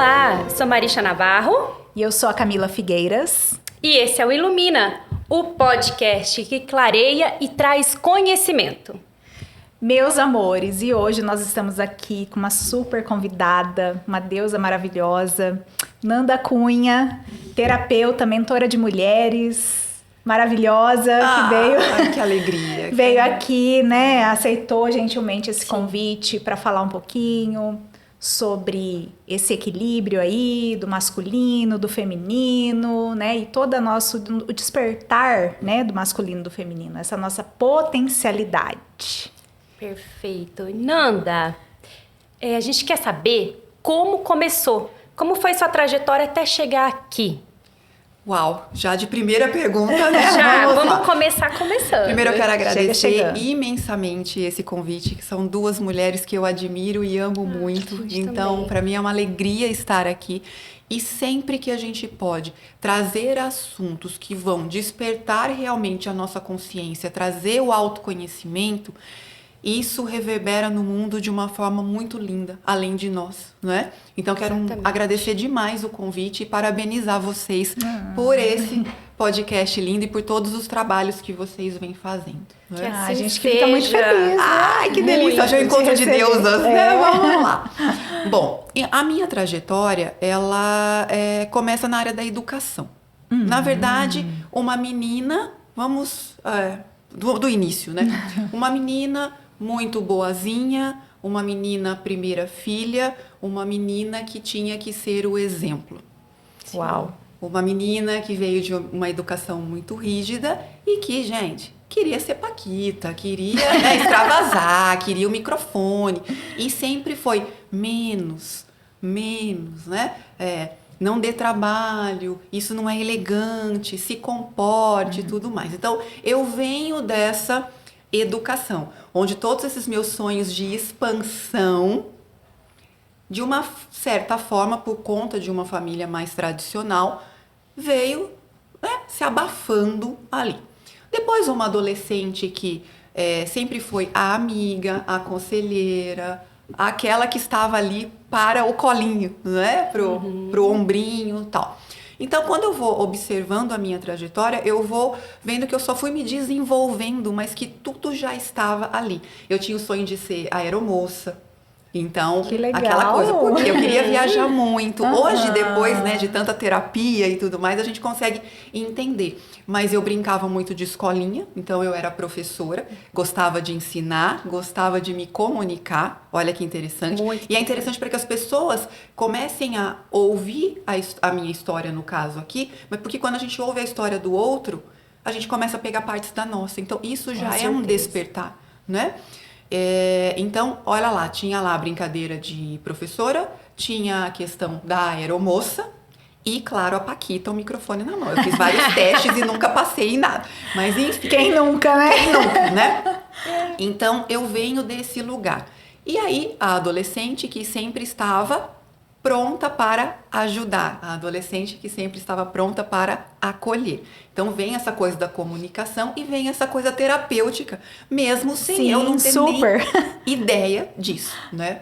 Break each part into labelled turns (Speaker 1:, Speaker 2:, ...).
Speaker 1: Olá, sou Marisha Navarro.
Speaker 2: E eu sou a Camila Figueiras.
Speaker 1: E esse é o Ilumina, o podcast que clareia e traz conhecimento.
Speaker 2: Meus amores, e hoje nós estamos aqui com uma super convidada, uma deusa maravilhosa, Nanda Cunha, terapeuta, mentora de mulheres, maravilhosa, que veio...
Speaker 3: Que alegria.
Speaker 2: Veio aqui, né, aceitou gentilmente esse convite para falar um pouquinho sobre esse equilíbrio aí do masculino, do feminino, né, e todo o despertar, né, do masculino e do feminino, essa nossa potencialidade.
Speaker 1: Perfeito. Nanda, a gente quer saber como começou, como foi sua trajetória até chegar aqui?
Speaker 3: Uau, já de primeira pergunta, né?
Speaker 1: Vamos começar começando.
Speaker 3: Primeiro eu quero agradecer
Speaker 2: Chega.
Speaker 3: imensamente esse convite, que são duas mulheres que eu admiro e amo muito. Então, para mim é uma alegria estar aqui. E sempre que a gente pode trazer assuntos que vão despertar realmente a nossa consciência, trazer o autoconhecimento, isso reverbera no mundo de uma forma muito linda, além de nós, não é? Então, quero agradecer demais o convite e parabenizar vocês por esse podcast lindo e por todos os trabalhos que vocês vêm fazendo.
Speaker 1: Que assim
Speaker 2: a gente fica muito feliz, né?
Speaker 3: Ai, que delícia! Hoje é um encontro de deusas, né? Vamos lá. Bom, a minha trajetória, ela começa na área da educação. Na verdade, uma menina, do início, né? Uma menina muito boazinha, uma menina primeira filha, uma menina que tinha que ser o exemplo.
Speaker 2: Uau!
Speaker 3: Uma menina que veio de uma educação muito rígida e que, gente, queria ser paquita, queria extravasar, queria o microfone. E sempre foi menos, né? Não dê trabalho, isso não é elegante, se comporte e tudo mais. Então, eu venho dessa educação, onde todos esses meus sonhos de expansão, de uma certa forma, por conta de uma família mais tradicional, veio se abafando ali. Depois, uma adolescente que sempre foi a amiga, a conselheira, aquela que estava ali para o colinho, né? Pro ombrinho e tal. Então, quando eu vou observando a minha trajetória, eu vou vendo que eu só fui me desenvolvendo, mas que tudo já estava ali. Eu tinha o sonho de ser aeromoça. Então, aquela coisa, porque eu queria viajar muito. Hoje, depois, né, de tanta terapia e tudo mais, a gente consegue entender. Mas eu brincava muito de escolinha, então eu era professora, gostava de ensinar, gostava de me comunicar. Olha que interessante. E é interessante para que as pessoas comecem a ouvir a minha história, no caso aqui, mas porque quando a gente ouve a história do outro, a gente começa a pegar partes da nossa. Então, isso já é um despertar, né? Então, olha lá, tinha lá a brincadeira de professora, tinha a questão da aeromoça e, claro, a paquita, o microfone na mão. Eu fiz vários testes e nunca passei em nada. Mas, enfim.
Speaker 2: Quem nunca, né?
Speaker 3: Quem nunca, né? Então, eu venho desse lugar. E aí, a adolescente que sempre estava pronta para ajudar, a adolescente que sempre estava pronta para acolher. Então vem essa coisa da comunicação e vem essa coisa terapêutica, mesmo sem eu não ter nem ideia disso, né?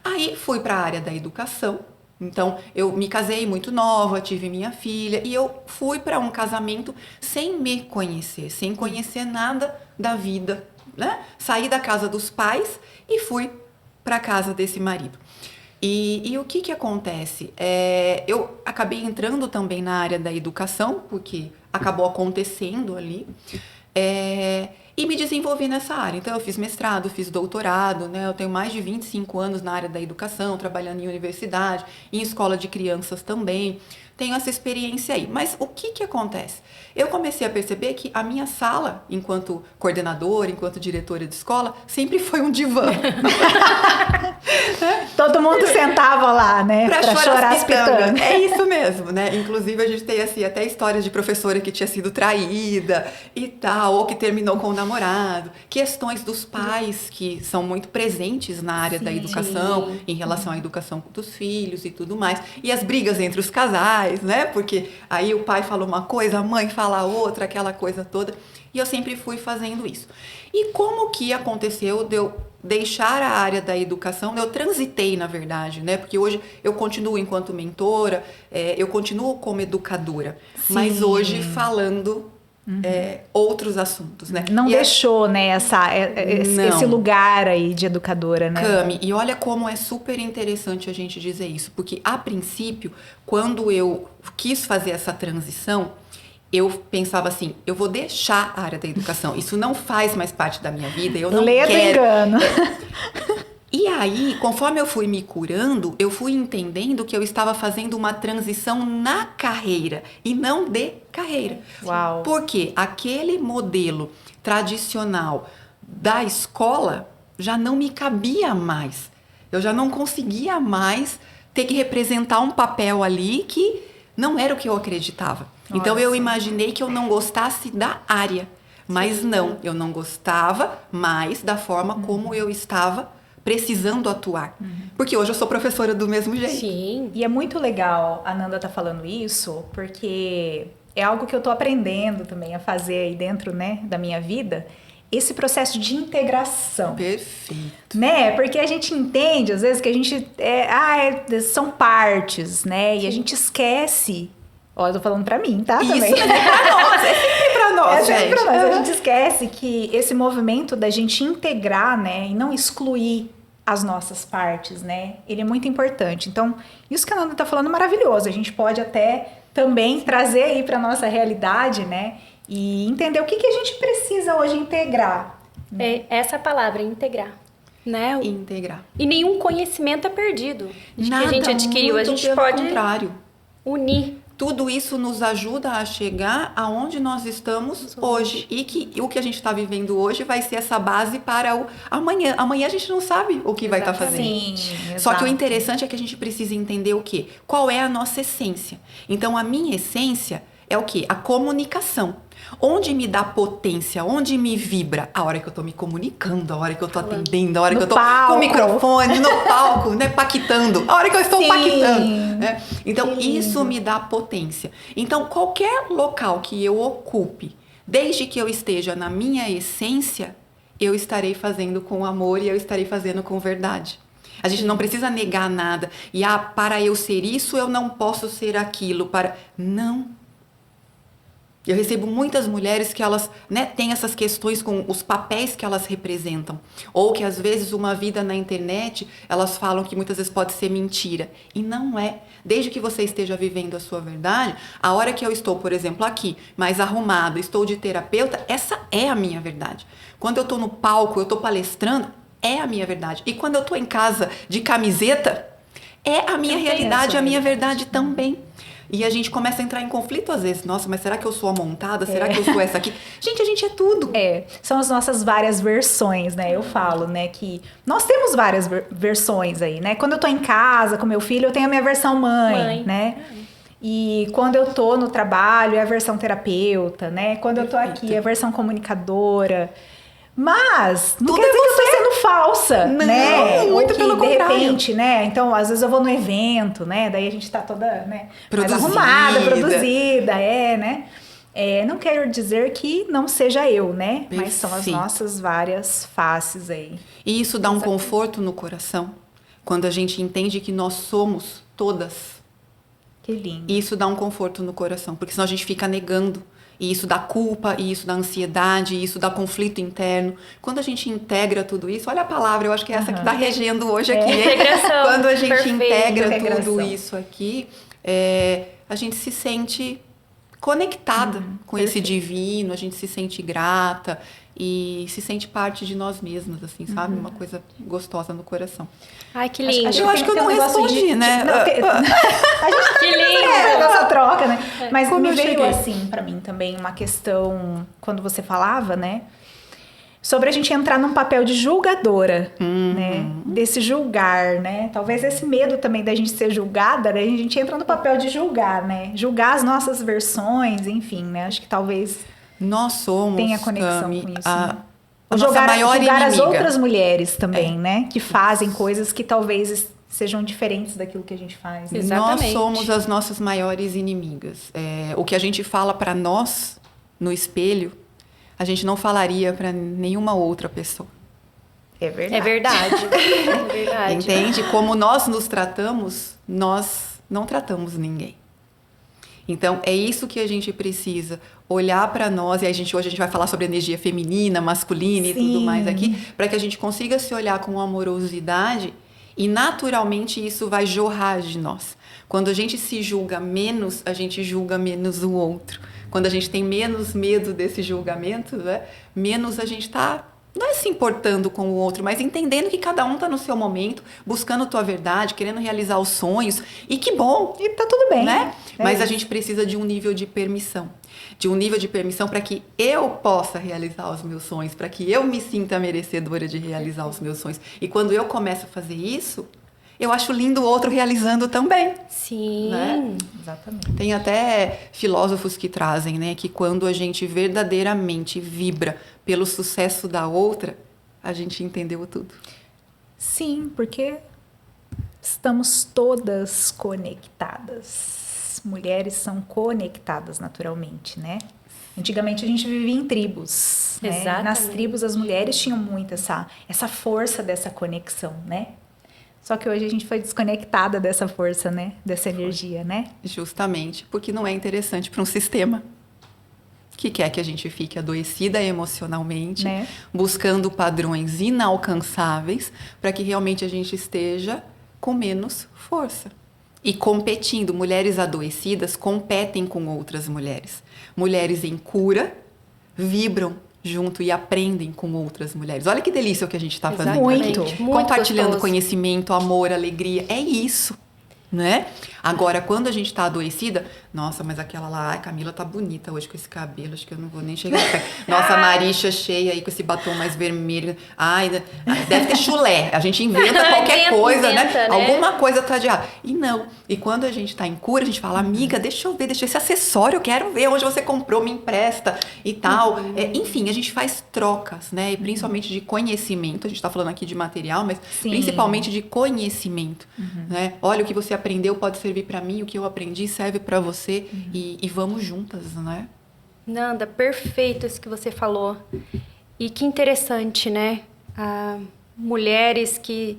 Speaker 3: Aí fui para a área da educação. Então eu me casei muito nova, tive minha filha e eu fui para um casamento sem me conhecer, sem conhecer nada da vida, né? Saí da casa dos pais e fui para a casa desse marido. E o que acontece? Eu acabei entrando também na área da educação, porque acabou acontecendo ali, e me desenvolvi nessa área. Então, eu fiz mestrado, fiz doutorado, né? Eu tenho mais de 25 anos na área da educação, trabalhando em universidade, em escola de crianças também. Tenho essa experiência aí. Mas o que acontece? Eu comecei a perceber que a minha sala, enquanto coordenadora, enquanto diretora de escola, sempre foi um divã.
Speaker 2: Todo mundo sentava lá, né? Pra chorar as pitangas.
Speaker 3: É isso mesmo, né? Inclusive, a gente tem assim, até histórias de professora que tinha sido traída e tal, ou que terminou com o namorado. Questões dos pais que são muito presentes na área da educação, em relação à educação dos filhos e tudo mais. E as brigas entre os casais, né? Porque aí o pai fala uma coisa, a mãe fala outra, aquela coisa toda. E eu sempre fui fazendo isso. E como que aconteceu de eu deixar a área da educação, eu transitei, na verdade, né? Porque hoje eu continuo enquanto mentora, eu continuo como educadora, mas hoje falando outros assuntos, né?
Speaker 2: Não
Speaker 3: E
Speaker 2: deixou, né, esse lugar aí de educadora, né?
Speaker 3: Cami, e olha como é super interessante a gente dizer isso, porque a princípio, quando eu quis fazer essa transição, eu pensava assim, eu vou deixar a área da educação, isso não faz mais parte da minha vida, eu não
Speaker 2: Lê do
Speaker 3: quero.
Speaker 2: engano.
Speaker 3: E aí, conforme eu fui me curando, eu fui entendendo que eu estava fazendo uma transição na carreira e não de carreira.
Speaker 2: Uau.
Speaker 3: Porque aquele modelo tradicional da escola já não me cabia mais. Eu já não conseguia mais ter que representar um papel ali que não era o que eu acreditava. Então eu imaginei que eu não gostasse da área, mas não, eu não gostava mais da forma como eu estava precisando atuar. Porque hoje eu sou professora do mesmo jeito.
Speaker 1: Sim.
Speaker 2: E é muito legal a Nanda tá falando isso, porque é algo que eu tô aprendendo também a fazer aí dentro, né, da minha vida, esse processo de integração.
Speaker 3: Perfeito.
Speaker 2: Né? Porque a gente entende, às vezes, que a gente são partes, né? E a gente esquece. Ó, eu tô falando pra mim, tá?
Speaker 3: Isso
Speaker 2: Também.
Speaker 3: é pra nós, é sempre pra nós,
Speaker 2: É sempre
Speaker 3: gente.
Speaker 2: pra nós. A gente esquece que esse movimento da gente integrar, né? E não excluir as nossas partes, né? Ele é muito importante. Então, isso que a Nanda tá falando é maravilhoso. A gente pode até também trazer aí pra nossa realidade, né? E entender o que a gente precisa hoje integrar.
Speaker 1: É essa palavra, integrar. Né?
Speaker 3: Integrar.
Speaker 1: E nenhum conhecimento é perdido de
Speaker 3: Nada,
Speaker 1: que a gente adquiriu. A
Speaker 3: muito
Speaker 1: gente
Speaker 3: pelo
Speaker 1: pode
Speaker 3: contrário.
Speaker 1: unir.
Speaker 3: Tudo isso nos ajuda a chegar aonde nós estamos hoje. E que o que a gente está vivendo hoje vai ser essa base para o amanhã. Amanhã a gente não sabe o que vai estar fazendo.
Speaker 2: Sim,
Speaker 3: Só que o
Speaker 2: exato.
Speaker 3: interessante é que a gente precisa entender o quê? Qual é a nossa essência. Então, a minha essência é o quê? A comunicação. Onde me dá potência, onde me vibra? A hora que eu tô me comunicando, a hora que eu tô atendendo, a hora que eu tô com o microfone, no palco, né, paquitando. A hora que eu estou paquitando. Né? Então, isso me dá potência. Então, qualquer local que eu ocupe, desde que eu esteja na minha essência, eu estarei fazendo com amor e eu estarei fazendo com verdade. A gente não precisa negar nada. E, para eu ser isso, eu não posso ser aquilo. Não. Eu recebo muitas mulheres que elas, né, têm essas questões com os papéis que elas representam. Ou que às vezes uma vida na internet, elas falam que muitas vezes pode ser mentira. E não é. Desde que você esteja vivendo a sua verdade, a hora que eu estou, por exemplo, aqui, mais arrumada, estou de terapeuta, essa é a minha verdade. Quando eu estou no palco, eu estou palestrando, é a minha verdade. E quando eu estou em casa de camiseta, é a minha realidade, a minha verdade também. E a gente começa a entrar em conflito às vezes. Nossa, mas será que eu sou a montada? Será que eu sou essa aqui? Gente, a gente é tudo.
Speaker 2: São as nossas várias versões, né? Eu falo, né, que nós temos várias versões aí, né? Quando eu tô em casa com meu filho, eu tenho a minha versão mãe. Né? E quando eu tô no trabalho, é a versão terapeuta, né? Quando eu tô aqui, é a versão comunicadora. Mas não quer dizer que eu tô sendo falsa,
Speaker 3: não,
Speaker 2: né?
Speaker 3: Muito pelo contrário.
Speaker 2: De repente, né? Então, às vezes eu vou no evento, né? Daí a gente tá toda, né? Mais arrumada, produzida, né? Não quero dizer que não seja eu, né?
Speaker 3: Perfeito.
Speaker 2: Mas são as nossas várias faces aí.
Speaker 3: E isso dá um conforto no coração, quando a gente entende que nós somos todas.
Speaker 2: Que lindo.
Speaker 3: E isso dá um conforto no coração, porque senão a gente fica negando. E isso dá culpa, e isso dá ansiedade, e isso dá conflito interno. Quando a gente integra tudo isso, olha a palavra, eu acho que é essa que está regendo hoje aqui.
Speaker 1: Integração.
Speaker 3: Quando a gente
Speaker 1: Perfeito.
Speaker 3: integra tudo isso aqui, a gente se sente conectada com esse divino, a gente se sente grata e se sente parte de nós mesmos, assim, sabe? Uma coisa gostosa no coração.
Speaker 1: Ai, que lindo.
Speaker 2: Acho
Speaker 3: Eu acho que eu não respondi, né?
Speaker 2: A gente tá
Speaker 1: Que lindo.
Speaker 2: nessa troca, né? Mas
Speaker 3: Como
Speaker 2: me
Speaker 3: eu
Speaker 2: veio
Speaker 3: cheguei?
Speaker 2: assim pra mim também uma questão, quando você falava, né? Sobre a gente entrar num papel de julgadora, né? Desse julgar, né? Talvez esse medo também da gente ser julgada, né? A gente entra no papel de julgar, né? Julgar as nossas versões, enfim, né? Acho que talvez
Speaker 3: Nós somos,
Speaker 2: tenha conexão
Speaker 3: Cami,
Speaker 2: com isso.
Speaker 3: a
Speaker 2: Né?
Speaker 3: nossa
Speaker 2: Julgar
Speaker 3: maior
Speaker 2: as
Speaker 3: inimiga.
Speaker 2: outras mulheres também, né? Que fazem coisas que talvez sejam diferentes daquilo que a gente faz. Né?
Speaker 1: Exatamente.
Speaker 3: Nós somos as nossas maiores inimigas. O que a gente fala para nós no espelho, a gente não falaria para nenhuma outra pessoa.
Speaker 2: É verdade.
Speaker 1: É verdade. É verdade.
Speaker 3: Entende? Como nós nos tratamos, nós não tratamos ninguém. Então, é isso que a gente precisa, olhar para nós, e hoje a gente vai falar sobre energia feminina, masculina e tudo mais aqui, para que a gente consiga se olhar com amorosidade e naturalmente isso vai jorrar de nós. Quando a gente se julga menos, a gente julga menos o outro. Quando a gente tem menos medo desse julgamento, né, menos a gente está, não é se importando com o outro, mas entendendo que cada um está no seu momento, buscando tua verdade, querendo realizar os sonhos. E que bom!
Speaker 2: E tá tudo bem.
Speaker 3: Né?
Speaker 2: É
Speaker 3: Mas
Speaker 2: isso.
Speaker 3: a gente precisa de um nível de permissão. De um nível de permissão para que eu possa realizar os meus sonhos, para que eu me sinta merecedora de realizar os meus sonhos. E quando eu começo a fazer isso, eu acho lindo o outro realizando também.
Speaker 1: Sim.
Speaker 3: Né?
Speaker 2: Exatamente.
Speaker 3: Tem até filósofos que trazem, né, que quando a gente verdadeiramente vibra pelo sucesso da outra, a gente entendeu tudo.
Speaker 2: Sim, porque estamos todas conectadas. Mulheres são conectadas naturalmente, né? Antigamente a gente vivia em tribos, né?
Speaker 1: Exatamente.
Speaker 2: Nas tribos as mulheres tinham muito essa força dessa conexão, né? Só que hoje a gente foi desconectada dessa força, né? Dessa energia, né?
Speaker 3: Justamente porque não é interessante para um sistema que quer que a gente fique adoecida emocionalmente,
Speaker 2: Né?
Speaker 3: buscando padrões inalcançáveis para que realmente a gente esteja com menos força. E competindo. Mulheres adoecidas competem com outras mulheres. Mulheres em cura vibram junto e aprendem com outras mulheres. Olha que delícia o que a gente está fazendo.
Speaker 2: Muito.
Speaker 3: aqui.
Speaker 1: Muito
Speaker 3: Compartilhando
Speaker 1: gostoso.
Speaker 3: conhecimento, amor, alegria. É isso. Né? Agora, quando a gente tá adoecida, nossa, mas aquela lá, ai, Camila tá bonita hoje com esse cabelo, acho que eu não vou nem chegar perto. Nossa, a Marisha cheia aí com esse batom mais vermelho. Ai, deve ter chulé. A gente inventa qualquer coisa,
Speaker 1: Inventa,
Speaker 3: né?
Speaker 1: né?
Speaker 3: Alguma coisa tá de errado. E não. E quando a gente tá em cura, a gente fala, amiga, deixa eu ver, deixa esse acessório, eu quero ver onde você comprou, me empresta e tal. Enfim, a gente faz trocas, né? E principalmente de conhecimento. A gente tá falando aqui de material, mas
Speaker 2: Sim.
Speaker 3: principalmente de conhecimento, né? Olha, o que você aprendeu pode servir para mim, o que eu aprendi serve para você e vamos juntas, né?
Speaker 1: Nanda, perfeito isso que você falou. E que interessante, né? Mulheres que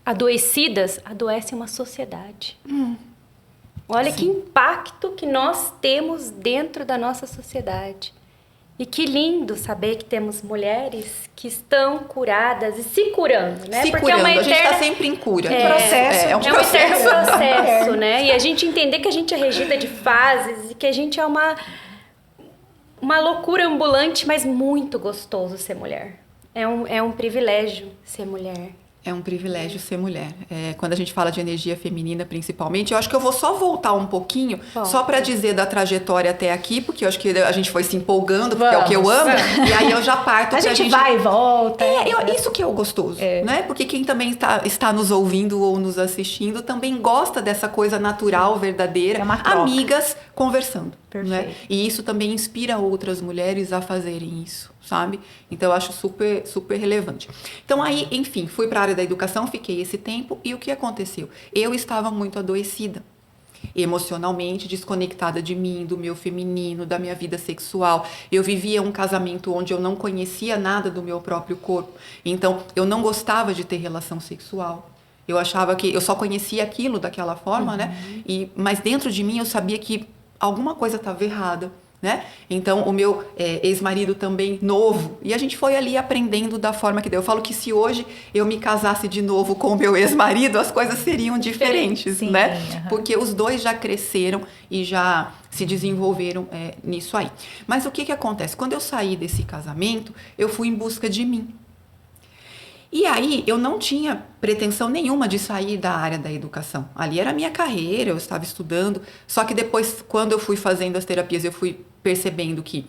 Speaker 1: adoecidas adoecem uma sociedade. Olha que impacto que nós temos dentro da nossa sociedade. E que lindo saber que temos mulheres que estão curadas e se curando, né?
Speaker 3: Se
Speaker 1: Porque
Speaker 3: curando,
Speaker 1: é uma
Speaker 3: a gente
Speaker 1: eterna...
Speaker 3: está sempre em cura.
Speaker 2: processo.
Speaker 3: É um
Speaker 1: É um eterno
Speaker 3: processo.
Speaker 1: processo, né? E a gente entender que a gente é regida de fases e que a gente é uma loucura ambulante, mas muito gostoso ser mulher. É um privilégio ser mulher.
Speaker 3: É um privilégio ser mulher. Quando a gente fala de energia feminina, principalmente, eu acho que eu vou só voltar um pouquinho,
Speaker 1: Volta.
Speaker 3: só para dizer da trajetória até aqui, porque eu acho que a gente foi se empolgando, porque é o que eu amo, e aí eu já parto.
Speaker 2: A gente vai e volta.
Speaker 3: Isso que é o gostoso, né? Porque quem também está nos ouvindo ou nos assistindo também gosta dessa coisa natural, verdadeira,
Speaker 2: É uma troca.
Speaker 3: amigas conversando.
Speaker 2: Perfeito.
Speaker 3: Né? E isso também inspira outras mulheres a fazerem isso, sabe? Então eu acho super, super relevante. Então aí, enfim, fui para a área da educação, fiquei esse tempo e o que aconteceu? Eu estava muito adoecida. Emocionalmente desconectada de mim, do meu feminino, da minha vida sexual. Eu vivia um casamento onde eu não conhecia nada do meu próprio corpo. Então, eu não gostava de ter relação sexual. Eu achava que eu só conhecia aquilo daquela forma, né? Mas dentro de mim eu sabia que alguma coisa estava errada, né? Então, o meu ex-marido também novo. E a gente foi ali aprendendo da forma que deu. Eu falo que se hoje eu me casasse de novo com o meu ex-marido, as coisas seriam diferentes,
Speaker 2: Sim,
Speaker 3: né?
Speaker 2: aham.
Speaker 3: Porque os dois já cresceram e já se desenvolveram nisso aí. Mas o que acontece? Quando eu saí desse casamento, eu fui em busca de mim. E aí, eu não tinha pretensão nenhuma de sair da área da educação. Ali era a minha carreira, eu estava estudando. Só que depois, quando eu fui fazendo as terapias, eu fui percebendo que,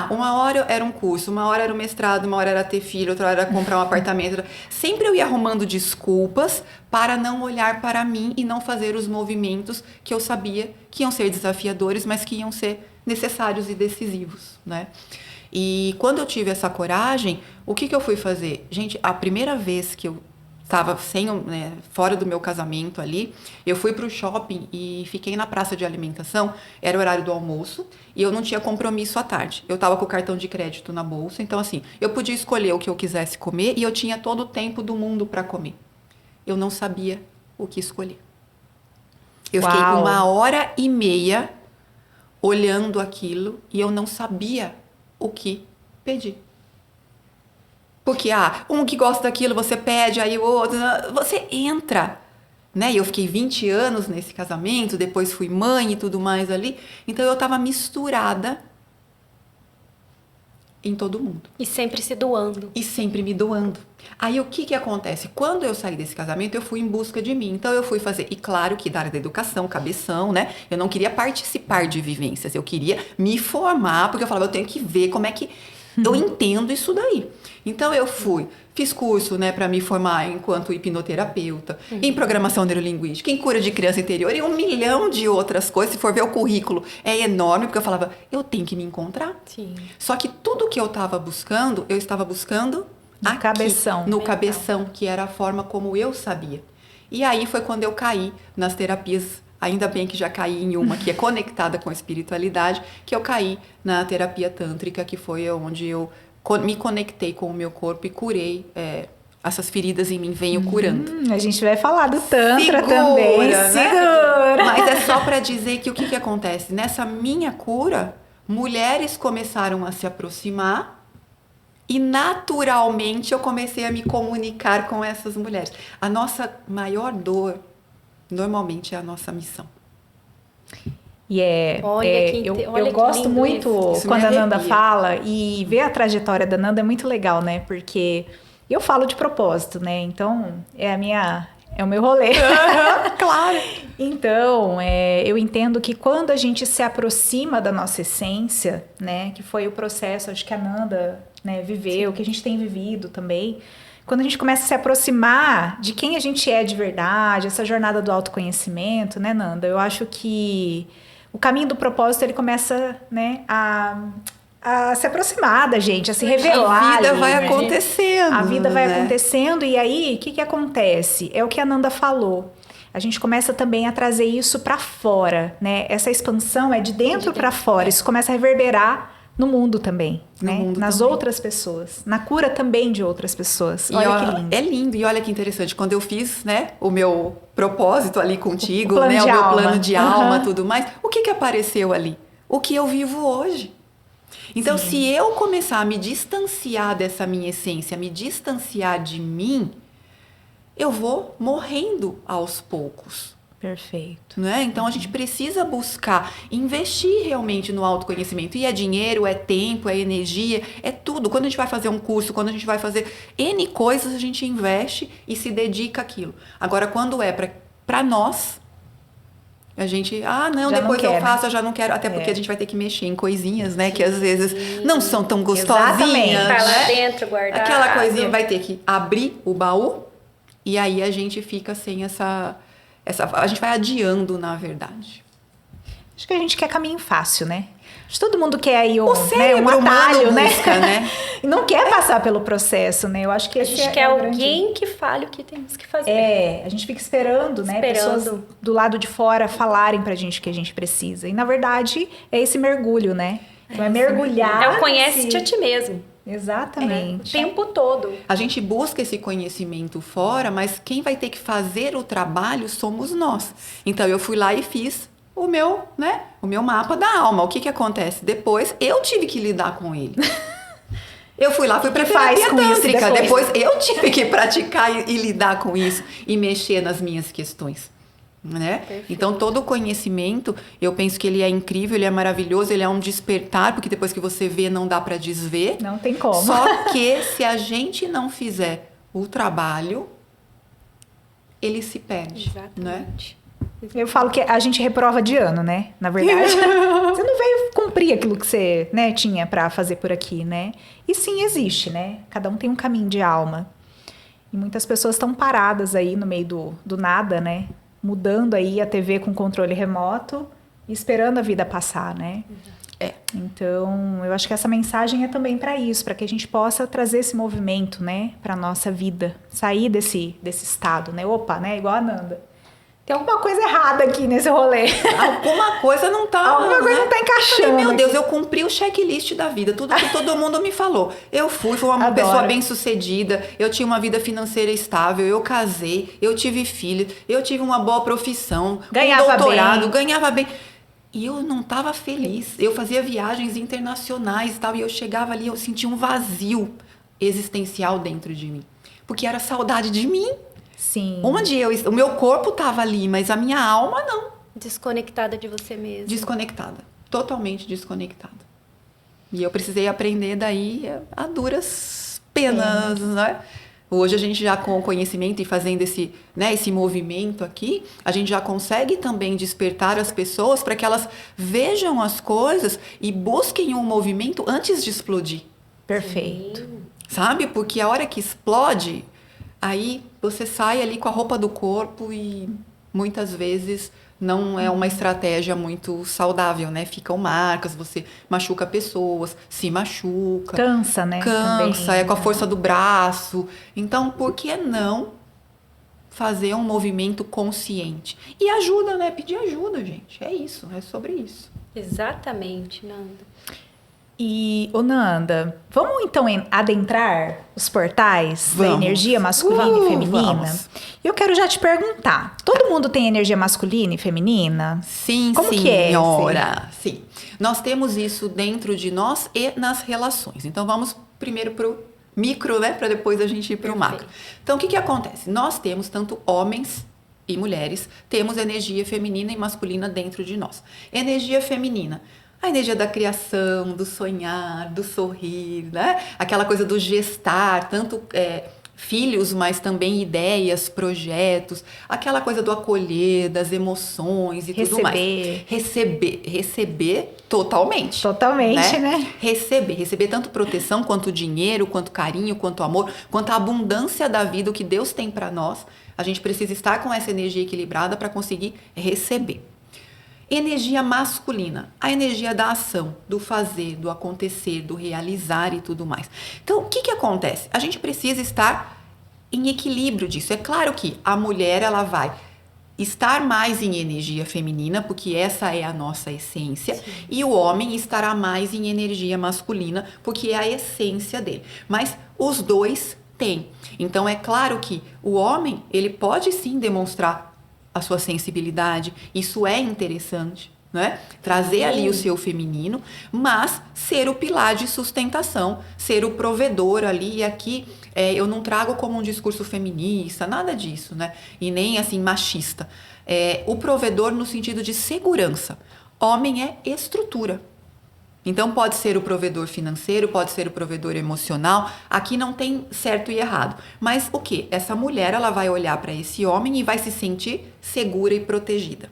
Speaker 3: uma hora era um curso, uma hora era um mestrado, uma hora era ter filho, outra hora era comprar um apartamento. Sempre eu ia arrumando desculpas para não olhar para mim e não fazer os movimentos que eu sabia que iam ser desafiadores, mas que iam ser necessários e decisivos, né? E quando eu tive essa coragem, o que eu fui fazer? Gente, a primeira vez que eu estava fora do meu casamento ali, eu fui para o shopping e fiquei na praça de alimentação, era o horário do almoço, e eu não tinha compromisso à tarde. Eu estava com o cartão de crédito na bolsa, então assim, eu podia escolher o que eu quisesse comer e eu tinha todo o tempo do mundo para comer. Eu não sabia o que escolher. Eu fiquei 1h30 olhando aquilo e eu não sabia o que pedir. Porque, um que gosta daquilo, você pede, aí o outro... Você entra, né? E eu fiquei 20 anos nesse casamento, depois fui mãe e tudo mais ali. Então, eu estava misturada em todo mundo.
Speaker 1: E sempre se doando.
Speaker 3: E sempre me doando. Aí, o que acontece? Quando eu saí desse casamento, eu fui em busca de mim. Então, eu fui fazer... E claro que da área da educação, cabeção, né? Eu não queria participar de vivências. Eu queria me formar, porque eu falava, eu tenho que ver como é que... Eu entendo isso daí. Então, eu fiz curso, né, para me formar enquanto hipnoterapeuta, em programação neurolinguística, em cura de criança interior e 1 milhão de outras coisas. Se for ver o currículo, é enorme, porque eu falava, eu tenho que me encontrar.
Speaker 1: Sim.
Speaker 3: Só que tudo que eu estava buscando
Speaker 2: no cabeção.
Speaker 3: No cabeção, que era a forma como eu sabia. E aí foi quando eu caí nas terapias. Ainda bem que já caí em uma que é conectada com a espiritualidade, que eu caí na terapia tântrica, que foi onde eu me conectei com o meu corpo e curei essas feridas em mim, venho curando.
Speaker 2: A gente vai falar do Tantra
Speaker 3: Segura,
Speaker 2: também.
Speaker 3: Né?
Speaker 2: Segura!
Speaker 3: Mas é só para dizer que o que acontece? Nessa minha cura, mulheres começaram a se aproximar e naturalmente eu comecei a me comunicar com essas mulheres. A nossa maior dor normalmente é a nossa missão.
Speaker 2: E eu gosto muito quando a Nanda fala, e ver a trajetória da Nanda é muito legal, né? Porque eu falo de propósito, né? Então, é o meu rolê.
Speaker 3: Claro.
Speaker 2: Então, eu entendo que quando a gente se aproxima da nossa essência, né? Que foi o processo, acho que a Nanda, né, viveu, que a gente tem vivido também. Quando a gente começa a se aproximar de quem a gente é de verdade, essa jornada do autoconhecimento, né, Nanda? Eu acho que o caminho do propósito, ele começa, né, a se aproximar da gente, a se revelar.
Speaker 3: A vida vai acontecendo.
Speaker 2: A vida vai
Speaker 3: né?
Speaker 2: acontecendo e aí, o que acontece? É o que a Nanda falou. A gente começa também a trazer isso para fora, né? Essa expansão é de dentro para fora. Isso começa a reverberar no mundo também, né? Nas outras pessoas, na cura também de outras pessoas. Olha que lindo.
Speaker 3: É lindo, e olha que interessante, quando eu fiz, né, o meu propósito ali contigo,
Speaker 2: o
Speaker 3: meu plano de alma, tudo mais, o que apareceu ali? O que eu vivo hoje. Então, se eu começar a me distanciar dessa minha essência, me distanciar de mim, eu vou morrendo aos poucos.
Speaker 2: Perfeito.
Speaker 3: Né? Então, a gente precisa buscar investir realmente no autoconhecimento. E é dinheiro, é tempo, é energia, é tudo. Quando a gente vai fazer um curso, quando a gente vai fazer N coisas, a gente investe e se dedica àquilo. Agora, quando é para nós, a gente... depois eu faço, eu já não quero. Até porque a gente vai ter que mexer em coisinhas, né? Que às vezes não são tão gostosinhas.
Speaker 1: Tá lá
Speaker 3: né?
Speaker 1: dentro, guardado.
Speaker 3: Aquela coisinha vai ter que abrir o baú e aí a gente fica sem a gente vai adiando, na verdade.
Speaker 2: Acho que a gente quer caminho fácil, né? Acho que todo mundo quer aí um
Speaker 3: humano
Speaker 2: atalho,
Speaker 3: busca, né?
Speaker 2: E não quer passar pelo processo, né? Eu acho que
Speaker 1: a gente quer alguém que fale o que temos que fazer.
Speaker 2: A gente fica esperando, né? Pessoas do lado de fora falarem pra gente o que a gente precisa. E, na verdade, é esse mergulho, né? Então, é mergulhar...
Speaker 1: É o conhece-te a ti mesmo.
Speaker 2: Exatamente.
Speaker 1: O tempo todo.
Speaker 3: A gente busca esse conhecimento fora, mas quem vai ter que fazer o trabalho somos nós. Então, eu fui lá e fiz o meu mapa da alma. O que acontece? Depois, eu tive que lidar com ele. Eu fui lá, fui pra terapia tântrica. Depois, eu tive que praticar e lidar com isso e mexer nas minhas questões. Né? Então, todo o conhecimento, eu penso que ele é incrível, ele é maravilhoso, ele é um despertar, porque depois que você vê, não dá para desver.
Speaker 2: Não tem como.
Speaker 3: Só que se a gente não fizer o trabalho, ele se perde.
Speaker 1: Exatamente.
Speaker 3: Né?
Speaker 2: Eu falo que a gente reprova de ano, né? Na verdade, você não veio cumprir aquilo que você, né, tinha para fazer por aqui, né? E sim, existe, né? Cada um tem um caminho de alma. E muitas pessoas estão paradas aí no meio do nada, né? Mudando aí a TV com controle remoto e esperando a vida passar, né?
Speaker 3: É.
Speaker 2: Então, eu acho que essa mensagem é também para isso, para que a gente possa trazer esse movimento, né, para nossa vida, sair desse estado, né? Opa, né, igual a Nanda. Tem alguma coisa errada aqui nesse rolê.
Speaker 3: Alguma coisa não tá...
Speaker 2: Alguma coisa não tá encaixando.
Speaker 3: Meu Deus, eu cumpri o checklist da vida, tudo que todo mundo me falou. Eu fui uma pessoa bem-sucedida, eu tinha uma vida financeira estável, eu casei, eu tive filho, eu tive uma boa profissão,
Speaker 2: ganhava
Speaker 3: doutorado,
Speaker 2: bem.
Speaker 3: ganhava bem. E eu não estava feliz. Eu fazia viagens internacionais e tal, e eu chegava ali, eu sentia um vazio existencial dentro de mim. Porque era saudade de mim.
Speaker 2: Sim.
Speaker 3: O meu corpo estava ali, mas a minha alma não.
Speaker 1: Desconectada de você mesma.
Speaker 3: Desconectada. Totalmente desconectada. E eu precisei aprender daí a duras penas, né? Hoje a gente já com o conhecimento e fazendo esse movimento aqui, a gente já consegue também despertar as pessoas para que elas vejam as coisas e busquem um movimento antes de explodir.
Speaker 2: Perfeito.
Speaker 1: Sim.
Speaker 3: Sabe? Porque a hora que explode, aí você sai ali com a roupa do corpo e muitas vezes não é uma estratégia muito saudável, né? Ficam marcas, você machuca pessoas, se machuca.
Speaker 2: Cansa, né?
Speaker 3: Cansa,
Speaker 2: também.
Speaker 3: é com a força do braço. Então, por que não fazer um movimento consciente? E ajuda, né? Pedir ajuda, gente. É isso, é sobre isso.
Speaker 1: Exatamente, Nanda.
Speaker 2: E, ô Nanda, vamos então adentrar os portais da
Speaker 3: Vamos.
Speaker 2: energia masculina e feminina?
Speaker 3: Vamos.
Speaker 2: Eu quero já te perguntar, todo mundo tem energia masculina e feminina?
Speaker 3: Sim,
Speaker 2: Como que é
Speaker 3: senhora. Sim. Nós temos isso dentro de nós e nas relações. Então, vamos primeiro para o micro, né? Para depois a gente ir para o macro. Então, o que acontece? Nós temos tanto homens e mulheres, temos energia feminina e masculina dentro de nós. Energia feminina, a energia da criação, do sonhar, do sorrir, né? Aquela coisa do gestar, tanto filhos, mas também ideias, projetos, aquela coisa do acolher, das emoções e tudo mais. Receber totalmente.
Speaker 2: Totalmente, né?
Speaker 3: Receber tanto proteção, quanto dinheiro, quanto carinho, quanto amor, quanto a abundância da vida, o que Deus tem para nós. A gente precisa estar com essa energia equilibrada para conseguir receber. Energia masculina, a energia da ação, do fazer, do acontecer, do realizar e tudo mais. Então, o que acontece? A gente precisa estar em equilíbrio disso. É claro que a mulher, ela vai estar mais em energia feminina, porque essa é a nossa essência, sim, e o homem estará mais em energia masculina, porque é a essência dele. Mas os dois têm. Então, é claro que o homem, ele pode sim demonstrar a sua sensibilidade, isso é interessante, né? Trazer ali o seu feminino, mas ser o pilar de sustentação, ser o provedor ali, e aqui eu não trago como um discurso feminista, nada disso, né? E nem assim machista. O provedor no sentido de segurança. Homem é estrutura. Então pode ser o provedor financeiro, pode ser o provedor emocional, aqui não tem certo e errado. Mas o que? Essa mulher, ela vai olhar para esse homem e vai se sentir segura e protegida,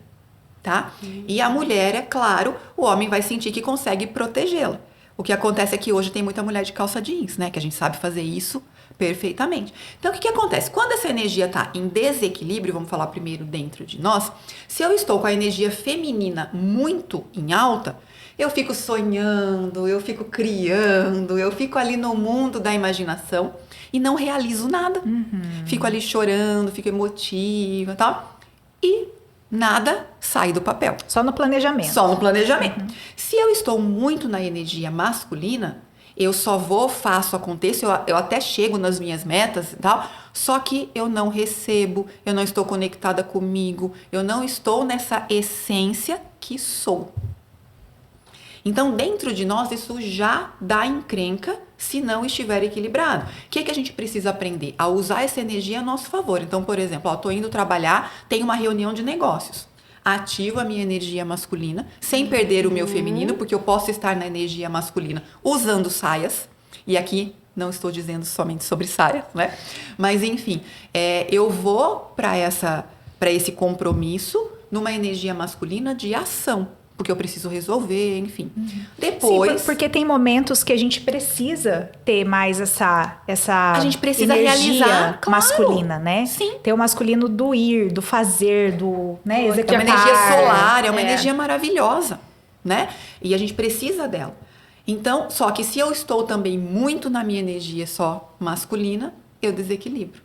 Speaker 3: tá? E a mulher, é claro, o homem vai sentir que consegue protegê-la. O que acontece é que hoje tem muita mulher de calça jeans, né? Que a gente sabe fazer isso perfeitamente. Então o que acontece? Quando essa energia está em desequilíbrio, vamos falar primeiro dentro de nós, se eu estou com a energia feminina muito em alta, eu fico sonhando, eu fico criando, eu fico ali no mundo da imaginação e não realizo nada. Fico ali chorando, fico emotiva e tal. E nada sai do papel.
Speaker 2: Só no planejamento.
Speaker 3: Só no planejamento. Se eu estou muito na energia masculina, eu só faço, acontecer, eu até chego nas minhas metas e tal, só que eu não recebo, eu não estou conectada comigo, eu não estou nessa essência que sou. Então, dentro de nós, isso já dá encrenca se não estiver equilibrado. O que a gente precisa aprender? A usar essa energia a nosso favor. Então, por exemplo, estou indo trabalhar, tenho uma reunião de negócios. Ativo a minha energia masculina, sem perder o meu feminino, porque eu posso estar na energia masculina usando saias. E aqui não estou dizendo somente sobre saias, né? Mas, enfim, eu vou para esse compromisso numa energia masculina de ação. Porque eu preciso resolver, enfim. Depois...
Speaker 2: Sim, porque tem momentos que a gente precisa ter mais essa
Speaker 3: a gente precisa
Speaker 2: energia
Speaker 3: realizar, claro,
Speaker 2: masculina, né?
Speaker 3: Sim.
Speaker 2: Ter o masculino do ir, do fazer, do executar.
Speaker 3: É uma energia solar, é uma energia maravilhosa. né? E a gente precisa dela. Então, só que se eu estou também muito na minha energia só masculina, eu desequilibro.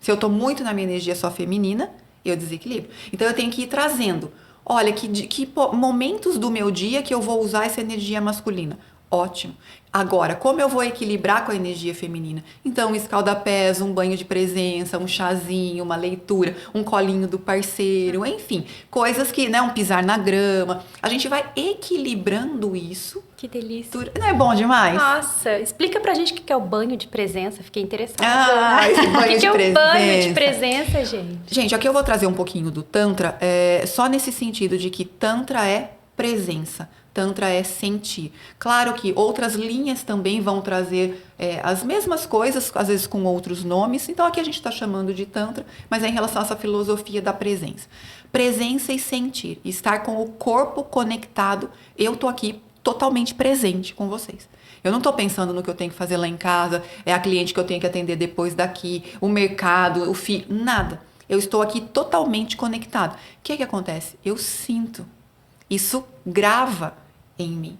Speaker 3: Se eu estou muito na minha energia só feminina, eu desequilibro. Então, eu tenho que ir trazendo. Olha, que momentos do meu dia que eu vou usar essa energia masculina? Ótimo. Agora, como eu vou equilibrar com a energia feminina? Então, um escalda-pés, um banho de presença, um chazinho, uma leitura, um colinho do parceiro, enfim, coisas que, né, um pisar na grama. A gente vai equilibrando isso.
Speaker 1: Que delícia.
Speaker 3: Não é bom demais?
Speaker 1: Nossa, explica pra gente o que é o banho de presença, fiquei interessada.
Speaker 3: Esse banho
Speaker 1: O que é o
Speaker 3: presença.
Speaker 1: banho de presença, gente?
Speaker 3: Gente, aqui eu vou trazer um pouquinho do Tantra, só nesse sentido de que Tantra é presença. Tantra é sentir. Claro que outras linhas também vão trazer as mesmas coisas, às vezes com outros nomes. Então aqui a gente está chamando de Tantra, mas é em relação a essa filosofia da presença. Presença e sentir. Estar com o corpo conectado. Eu tô aqui totalmente presente com vocês. Eu não estou pensando no que eu tenho que fazer lá em casa, é a cliente que eu tenho que atender depois daqui, o mercado, o filho, nada. Eu estou aqui totalmente conectado. O que acontece? Eu sinto. Isso grava em mim.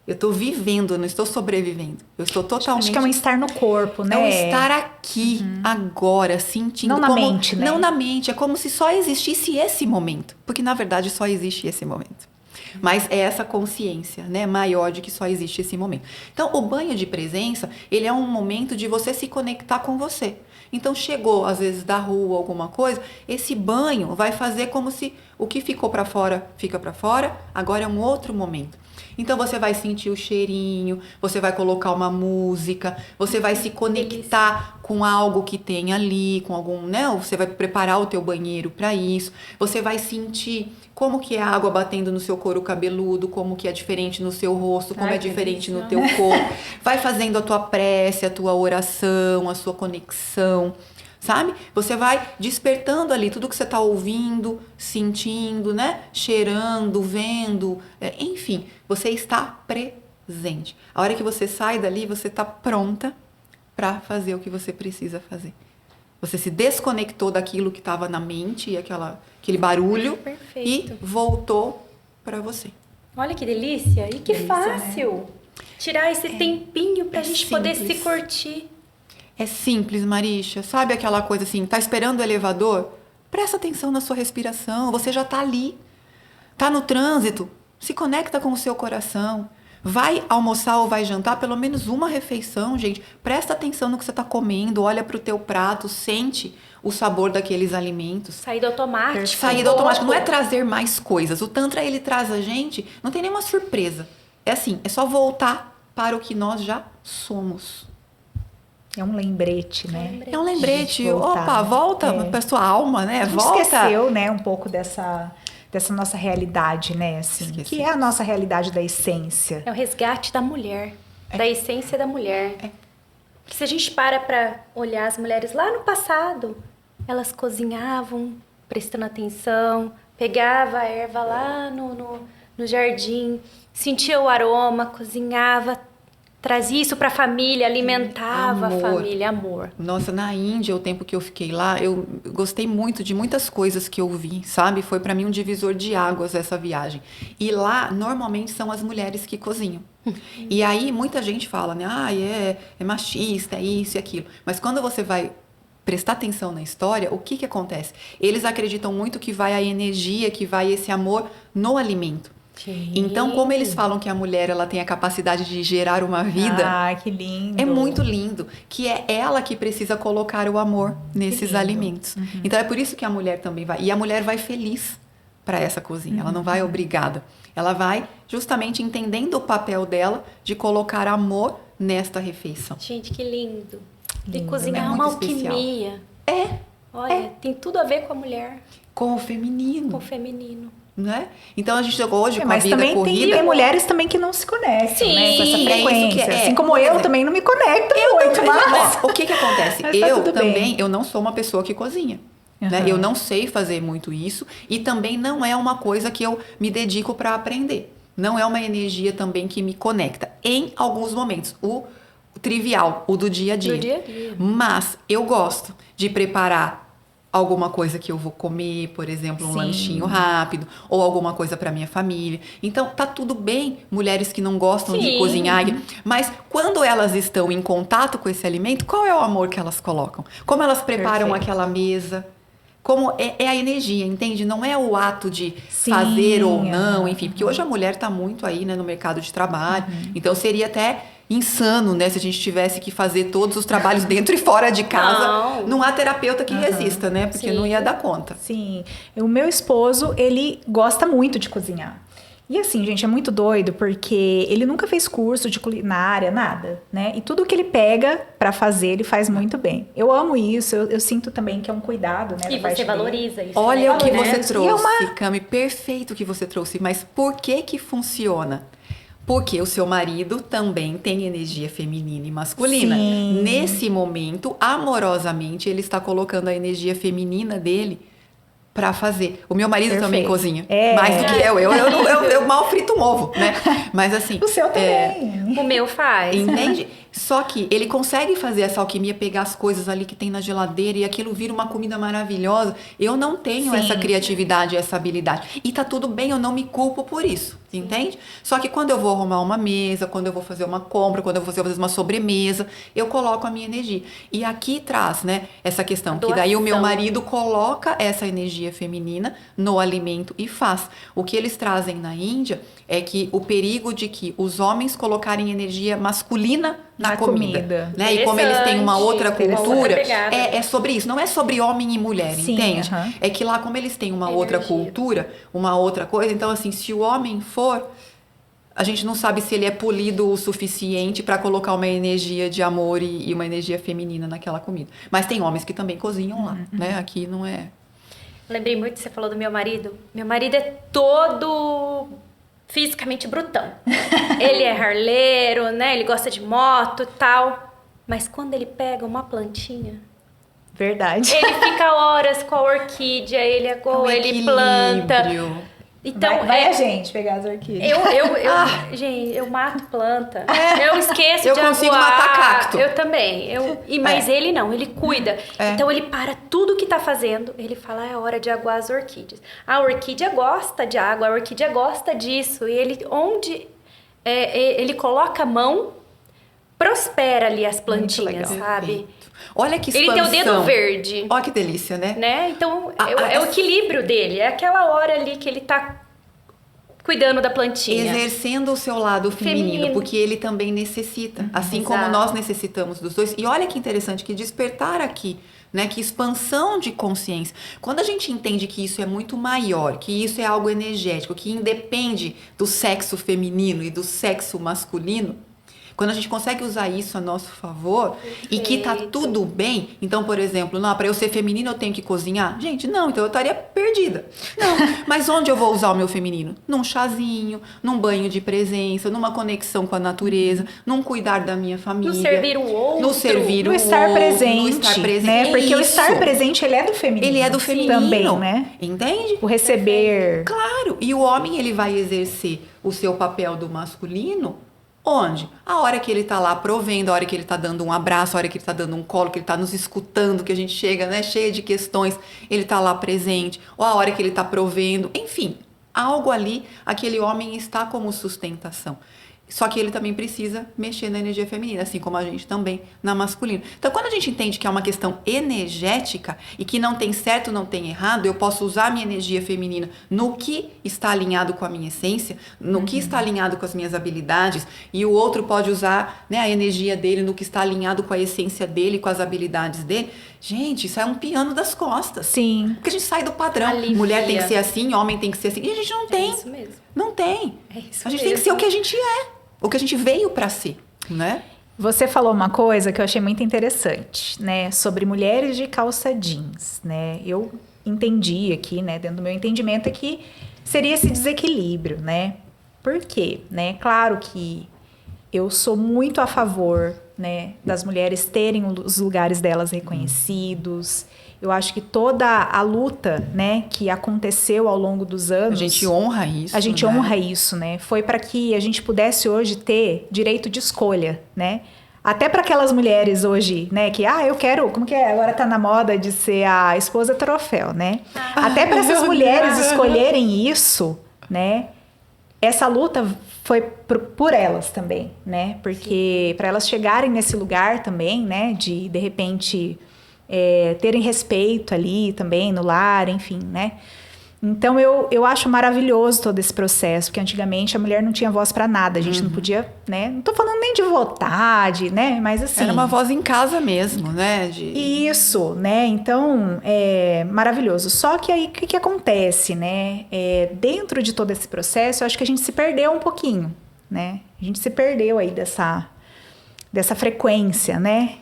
Speaker 3: Eu estou vivendo, eu não estou sobrevivendo. Eu estou totalmente...
Speaker 2: Acho que é um estar no corpo, né?
Speaker 3: É um estar aqui, agora, sentindo.
Speaker 2: Não na mente, né?
Speaker 3: Não na mente. É como se só existisse esse momento. Porque, na verdade, só existe esse momento. Mas é essa consciência, né, maior de que só existe esse momento. Então, o banho de presença, ele é um momento de você se conectar com você. Então, chegou, às vezes, da rua, alguma coisa, esse banho vai fazer como se o que ficou para fora, fica para fora, agora é um outro momento. Então, você vai sentir o cheirinho, você vai colocar uma música, você vai se conectar com algo que tem ali, com algum, né? Você vai preparar o teu banheiro para isso, você vai sentir como que é a água batendo no seu couro cabeludo, como que é diferente no seu rosto, como é diferente no teu corpo. Vai fazendo a tua prece, a tua oração, a sua conexão, sabe? Você vai despertando ali tudo que você está ouvindo, sentindo, né? Cheirando, vendo, enfim, você está presente. A hora que você sai dali, você está pronta para fazer o que você precisa fazer. Você se desconectou daquilo que estava na mente e aquele barulho.
Speaker 1: Perfeito.
Speaker 3: E voltou para você.
Speaker 1: Olha que delícia. E que
Speaker 2: Delícia,
Speaker 1: fácil.
Speaker 2: né?
Speaker 1: Tirar esse tempinho pra gente poder se
Speaker 3: simples.
Speaker 1: curtir.
Speaker 3: É simples, Marisha. Sabe aquela coisa assim, tá esperando o elevador? Presta atenção na sua respiração. Você já tá ali. Tá no trânsito. Se conecta com o seu coração. Vai almoçar ou vai jantar, pelo menos uma refeição, gente. Presta atenção no que você está comendo, olha para o teu prato, sente o sabor daqueles alimentos.
Speaker 1: Saída automática.
Speaker 3: Saída automática. Não é trazer mais coisas. O Tantra, ele traz a gente, não tem nenhuma surpresa. É assim, é só voltar para o que nós já somos.
Speaker 2: É um lembrete, né?
Speaker 3: É um lembrete.
Speaker 2: Voltar,
Speaker 3: Opa,
Speaker 2: né?
Speaker 3: volta para a sua alma, né?
Speaker 2: A gente
Speaker 3: Volta.
Speaker 2: esqueceu, né, um pouco dessa nossa realidade, né, assim,
Speaker 3: Esqueci.
Speaker 2: que é a nossa realidade da essência.
Speaker 1: É o resgate da mulher. Da essência da mulher. Que se a gente para olhar as mulheres lá no passado, elas cozinhavam, prestando atenção, pegava a erva lá no jardim, sentia o aroma, cozinhava, trazia isso para a família, alimentava
Speaker 3: Amor.
Speaker 1: a família, amor.
Speaker 3: Nossa, na Índia, o tempo que eu fiquei lá, eu gostei muito de muitas coisas que eu vi, sabe? Foi pra mim um divisor de águas essa viagem. E lá, normalmente, são as mulheres que cozinham. E aí, muita gente fala, né? Ah, é machista, é isso e aquilo. Mas quando você vai prestar atenção na história, o que acontece? Eles acreditam muito que vai a energia, que vai esse amor no alimento.
Speaker 1: Sim.
Speaker 3: Então, como eles falam que a mulher ela tem a capacidade de gerar uma vida,
Speaker 2: Ah, que lindo.
Speaker 3: é muito lindo, que é ela que precisa colocar o amor nesses
Speaker 2: lindo.
Speaker 3: alimentos. Então é por isso que a mulher também vai. E a mulher vai feliz para essa cozinha, ela não vai obrigada. Ela vai justamente entendendo o papel dela de colocar amor nesta refeição.
Speaker 1: Gente, que lindo. E
Speaker 2: Lindo,
Speaker 1: cozinhar
Speaker 2: né?
Speaker 1: é uma
Speaker 3: Muito especial.
Speaker 1: alquimia.
Speaker 3: É,
Speaker 1: Olha, tem tudo a ver com a mulher,
Speaker 3: com o feminino,
Speaker 1: com o feminino.
Speaker 3: né? Então a gente chegou hoje com a
Speaker 2: Mas
Speaker 3: vida
Speaker 2: também
Speaker 3: corrida.
Speaker 2: tem mulheres também que não se conectam,
Speaker 1: Sim,
Speaker 2: né, com essa
Speaker 1: é isso
Speaker 2: frequência.
Speaker 3: que é.
Speaker 2: Assim como eu também não me conecto muito, mas...
Speaker 3: Ó, o que acontece?
Speaker 2: Mas tá
Speaker 3: Eu
Speaker 2: tudo bem.
Speaker 3: também, eu não sou uma pessoa que cozinha. Né?
Speaker 2: Aham.
Speaker 3: Eu não sei fazer muito isso e também não é uma coisa que eu me dedico para aprender. Não é uma energia também que me conecta. Em alguns momentos, o trivial, o do dia a dia.
Speaker 1: Do dia a dia.
Speaker 3: Mas eu gosto de preparar alguma coisa que eu vou comer, por exemplo, um
Speaker 2: Sim.
Speaker 3: lanchinho rápido, ou alguma coisa para minha família. Então, tá tudo bem, mulheres que não gostam de
Speaker 1: Sim.
Speaker 3: cozinhar, mas quando elas estão em contato com esse alimento, qual é o amor que elas colocam? Como elas preparam
Speaker 2: Perfeito.
Speaker 3: aquela mesa? Como é a energia, entende? Não é o ato de
Speaker 2: Sim,
Speaker 3: fazer ou não,
Speaker 2: aham,
Speaker 3: enfim, porque hoje a mulher tá muito aí, né, no mercado de trabalho.
Speaker 2: Uhum.
Speaker 3: Então seria até insano, né, se a gente tivesse que fazer todos os trabalhos dentro e fora de casa. Não há terapeuta que resista, né? Porque
Speaker 1: Sim.
Speaker 3: não ia dar conta.
Speaker 2: Sim, o meu esposo, ele gosta muito de cozinhar. E assim, gente, é muito doido porque ele nunca fez curso de culinária, nada, né? E tudo que ele pega pra fazer, ele faz muito bem. Eu amo isso, eu sinto também que é um cuidado, né?
Speaker 1: E
Speaker 2: da parte
Speaker 1: você
Speaker 2: dele.
Speaker 1: valoriza isso.
Speaker 3: Olha
Speaker 1: né?
Speaker 3: o que
Speaker 1: Né?
Speaker 3: você
Speaker 2: E é
Speaker 3: trouxe, Cami, perfeito o que você trouxe, mas por que que funciona? Porque o seu marido também tem energia feminina e masculina.
Speaker 2: Sim.
Speaker 3: Nesse momento, amorosamente, ele está colocando a energia feminina dele pra fazer. O meu marido também
Speaker 2: Perfeito.
Speaker 3: cozinha,
Speaker 2: É.
Speaker 3: mais do que eu. Eu mal frito um ovo, né? Mas assim,
Speaker 2: O seu também.
Speaker 1: O meu faz.
Speaker 3: entende? Só que ele consegue fazer essa alquimia, pegar as coisas ali que tem na geladeira e aquilo vira uma comida maravilhosa. Eu não tenho
Speaker 2: Sim.
Speaker 3: essa criatividade, essa habilidade. E tá tudo bem, eu não me culpo por isso, entende? Só que quando eu vou arrumar uma mesa, quando eu vou fazer uma compra, quando eu vou fazer uma sobremesa, eu coloco a minha energia. E aqui traz, né, essa questão, que daí o meu
Speaker 1: Doação.
Speaker 3: marido coloca essa energia feminina no alimento e faz. O que eles trazem na Índia é que o perigo de que os homens colocarem energia masculina na comida. Né? E como eles têm uma outra
Speaker 1: Interessante,
Speaker 3: cultura,
Speaker 1: outra pegada.
Speaker 3: é sobre isso. Não é sobre homem e mulher,
Speaker 2: Sim,
Speaker 3: entende?
Speaker 2: aham.
Speaker 3: É que lá, como eles têm uma outra
Speaker 1: Energia.
Speaker 3: cultura, uma outra coisa, então assim, se o homem for, a gente não sabe se ele é polido o suficiente para colocar uma energia de amor e uma energia feminina naquela comida. Mas tem homens que também cozinham lá, né? Aqui não é.
Speaker 1: Lembrei muito, você falou do meu marido. Meu marido é todo fisicamente brutão. Ele é harleiro, né? Ele gosta de moto e tal. Mas quando ele pega uma plantinha,
Speaker 2: Verdade.
Speaker 1: ele fica horas com a orquídea, ele agoa, ele planta.
Speaker 3: Equilíbrio.
Speaker 1: Então,
Speaker 2: vai a gente pegar as orquídeas.
Speaker 1: Gente, eu mato planta. Eu esqueço
Speaker 3: Eu
Speaker 1: de
Speaker 3: consigo
Speaker 1: aguar.
Speaker 3: matar cacto.
Speaker 1: Eu também. Mas ele não, ele cuida.
Speaker 3: É.
Speaker 1: Então ele para tudo que tá fazendo, ele fala, é hora de aguar as orquídeas. A orquídea gosta de água, a orquídea gosta disso. E ele, onde ele coloca a mão, prospera ali as plantinhas,
Speaker 2: legal.
Speaker 1: sabe?
Speaker 3: Perfeito. Olha que
Speaker 1: Ele
Speaker 3: expansão.
Speaker 1: tem o dedo verde.
Speaker 3: Olha que delícia, né?
Speaker 1: Né? Então, é o
Speaker 3: essa-
Speaker 1: equilíbrio dele. É aquela hora ali que ele tá cuidando da plantinha.
Speaker 3: Exercendo o seu lado feminino,
Speaker 1: Feminino.
Speaker 3: porque ele também necessita, assim como
Speaker 1: Exato.
Speaker 3: nós necessitamos dos dois. E olha que interessante, que despertar aqui, né? Que expansão de consciência. Quando a gente entende que isso é muito maior, que isso é algo energético, que independe do sexo feminino e do sexo masculino, quando a gente consegue usar isso a nosso favor e que tá
Speaker 1: Perfeito.
Speaker 3: tudo bem, então, por exemplo, não, para eu ser feminina eu tenho que cozinhar? Gente, não, então eu estaria perdida. Não, mas onde eu vou usar o meu feminino? Num chazinho, num banho de presença, numa conexão com a natureza, num cuidar da minha família.
Speaker 1: No servir o outro.
Speaker 3: No servir
Speaker 2: No
Speaker 3: o
Speaker 2: estar
Speaker 3: outro,
Speaker 2: presente,
Speaker 3: no estar presente.
Speaker 2: né? Porque o
Speaker 3: Isso.
Speaker 2: estar presente, ele é do feminino.
Speaker 3: Ele é do feminino.
Speaker 2: Também, né?
Speaker 3: Entende?
Speaker 2: O receber.
Speaker 3: Claro, e o homem ele vai exercer o seu papel do masculino onde? A hora que ele tá lá provendo, a hora que ele tá dando um abraço, a hora que ele tá dando um colo, que ele tá nos escutando, que a gente chega, né, cheia de questões, ele tá lá presente, ou a hora que ele tá provendo, enfim, algo ali, aquele homem está como sustentação. Só que ele também precisa mexer na energia feminina, assim como a gente também na masculina. Então, quando a gente entende que é uma questão energética e que não tem certo, não tem errado, eu posso usar a minha energia feminina no que está alinhado com a minha essência, no que está alinhado com as minhas habilidades, e o outro pode usar, né, a energia dele no que está alinhado com a essência dele, com as habilidades dele. Gente, isso é um piano das costas.
Speaker 2: Sim.
Speaker 3: Porque a gente sai do padrão.
Speaker 1: Alivia.
Speaker 3: Mulher tem que ser assim, homem tem que ser assim. E a gente não tem.
Speaker 1: É isso mesmo.
Speaker 3: Não tem.
Speaker 1: É isso
Speaker 3: A gente tem que
Speaker 1: mesmo.
Speaker 3: ser o que a gente é. O que a gente veio pra ser, né?
Speaker 2: Você falou uma coisa que eu achei muito interessante, né? Sobre mulheres de calça jeans, né? Eu entendi aqui, né? Dentro do meu entendimento é que seria esse desequilíbrio, né? Por quê? Né? Claro que eu sou muito a favor, né, das mulheres terem os lugares delas reconhecidos. Eu acho que toda a luta, né, que aconteceu ao longo dos anos...
Speaker 3: A gente honra isso.
Speaker 2: A gente
Speaker 3: né?
Speaker 2: honra isso, né? Foi para que a gente pudesse hoje ter direito de escolha, né? Até para aquelas mulheres hoje, né, que, eu quero, como que é? Agora tá na moda de ser a esposa troféu, né? Até para essas mulheres escolherem isso, né? Essa luta foi por elas também, né? Porque para elas chegarem nesse lugar também, né, de repente terem respeito ali também no lar, enfim, né? Então, eu acho maravilhoso todo esse processo, porque antigamente a mulher não tinha voz para nada, a gente não podia, né? Não tô falando nem de votar, né? Mas assim...
Speaker 3: Era uma voz em casa mesmo, né?
Speaker 2: Isso, né? Então, é maravilhoso. Só que aí, o que acontece, né? Dentro de todo esse processo, eu acho que a gente se perdeu um pouquinho, né? A gente se perdeu aí dessa frequência, né?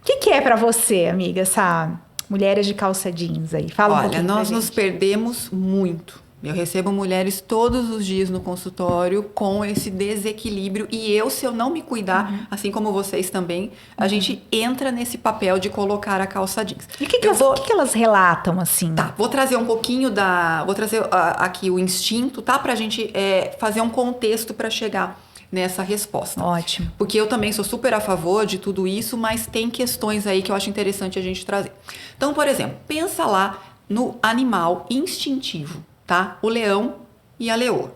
Speaker 2: O que é para você, amiga, essa... Mulheres de calça jeans aí. Fala um pouquinho.
Speaker 3: Olha, nós nos perdemos muito. Eu recebo mulheres todos os dias no consultório com esse desequilíbrio e se eu não me cuidar, assim como vocês também, a gente entra nesse papel de colocar a calça jeans.
Speaker 2: E o que elas relatam, assim?
Speaker 3: Tá, vou trazer um pouquinho vou trazer aqui o instinto, tá? Pra gente fazer um contexto para chegar nessa resposta.
Speaker 2: Ótimo.
Speaker 3: Porque eu também sou super a favor de tudo isso, mas tem questões aí que eu acho interessante a gente trazer. Então, por exemplo, pensa lá no animal instintivo, tá? O leão e a leoa.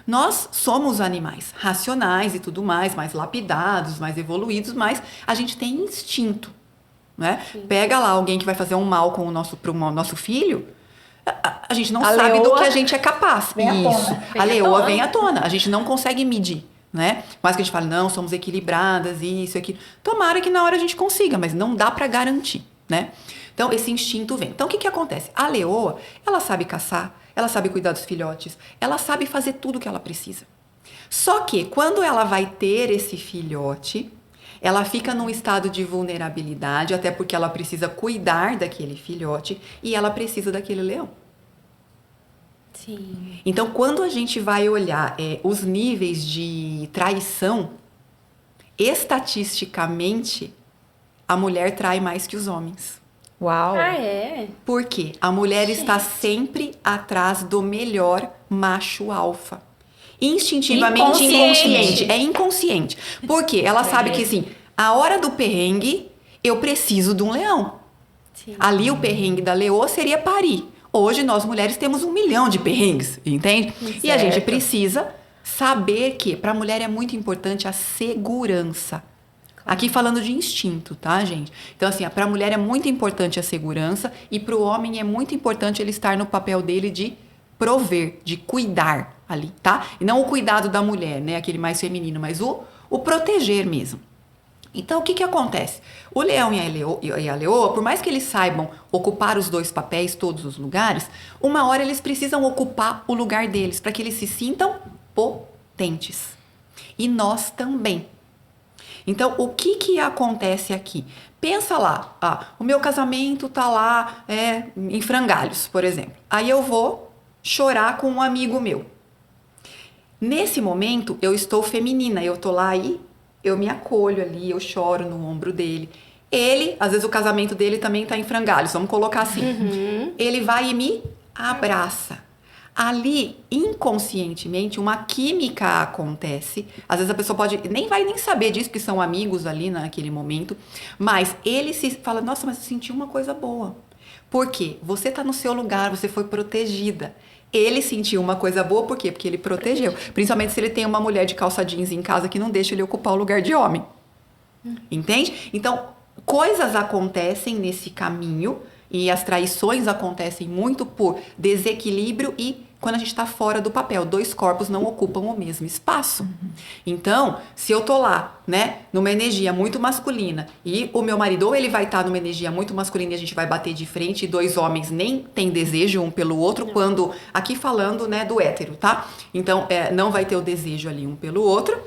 Speaker 3: Nós somos animais racionais e tudo mais lapidados, mais evoluídos, mas a gente tem instinto, né? Sim. Pega lá alguém que vai fazer um mal pro nosso filho, a gente não sabe do que a gente é capaz. A leoa vem à tona. A gente não consegue medir, né? Mas que a gente fala, não, somos equilibradas, isso, aquilo. Tomara que na hora a gente consiga, mas não dá pra garantir, né? Então, esse instinto vem. Então, o que acontece? A leoa, ela sabe caçar, ela sabe cuidar dos filhotes, ela sabe fazer tudo o que ela precisa. Só que, quando ela vai ter esse filhote, ela fica num estado de vulnerabilidade, até porque ela precisa cuidar daquele filhote e ela precisa daquele leão.
Speaker 1: Sim.
Speaker 3: Então, quando a gente vai olhar os níveis de traição, estatisticamente, a mulher trai mais que os homens.
Speaker 2: Uau!
Speaker 1: Ah, é?
Speaker 3: Por quê? A mulher está sempre atrás do melhor macho alfa. Instintivamente inconsciente. É inconsciente. Por quê? Ela sabe que, assim, a hora do perrengue, eu preciso de um leão.
Speaker 1: Sim.
Speaker 3: Ali o perrengue da leoa seria parir. Hoje, nós mulheres temos 1 milhão de perrengues, entende?
Speaker 2: Certo.
Speaker 3: E a gente precisa saber que, para a mulher, é muito importante a segurança. Aqui falando de instinto, tá, gente? Então, assim, para a mulher é muito importante a segurança e para o homem é muito importante ele estar no papel dele de prover, de cuidar ali, tá? E não o cuidado da mulher, né? Aquele mais feminino, mas o proteger mesmo. Então, o que acontece? O leão e a leoa, por mais que eles saibam ocupar os dois papéis, todos os lugares, uma hora eles precisam ocupar o lugar deles para que eles se sintam potentes. E nós também. Então, o que acontece aqui? Pensa lá, o meu casamento tá lá em frangalhos, por exemplo. Aí eu vou chorar com um amigo meu. Nesse momento, eu estou feminina, eu tô lá e eu me acolho ali, eu choro no ombro dele. Ele, às vezes o casamento dele também tá em frangalhos, vamos colocar assim. Uhum. Ele vai e me abraça. Ali, inconscientemente, uma química acontece. Às vezes a pessoa nem vai saber disso, porque são amigos ali naquele momento. Mas ele se fala, nossa, mas eu senti uma coisa boa. Por quê? Você tá no seu lugar, você foi protegida. Ele sentiu uma coisa boa, por quê? Porque ele protegeu. Principalmente se ele tem uma mulher de calça jeans em casa que não deixa ele ocupar o lugar de homem. Entende? Então, coisas acontecem nesse caminho e as traições acontecem muito por desequilíbrio e quando a gente está fora do papel. 2 corpos não ocupam o mesmo espaço. Então, se eu tô lá, né, numa energia muito masculina e o meu marido ou ele vai estar numa energia muito masculina e a gente vai bater de frente e 2 homens nem têm desejo um pelo outro, quando, aqui falando, né, do hétero, tá? Então, não vai ter o desejo ali um pelo outro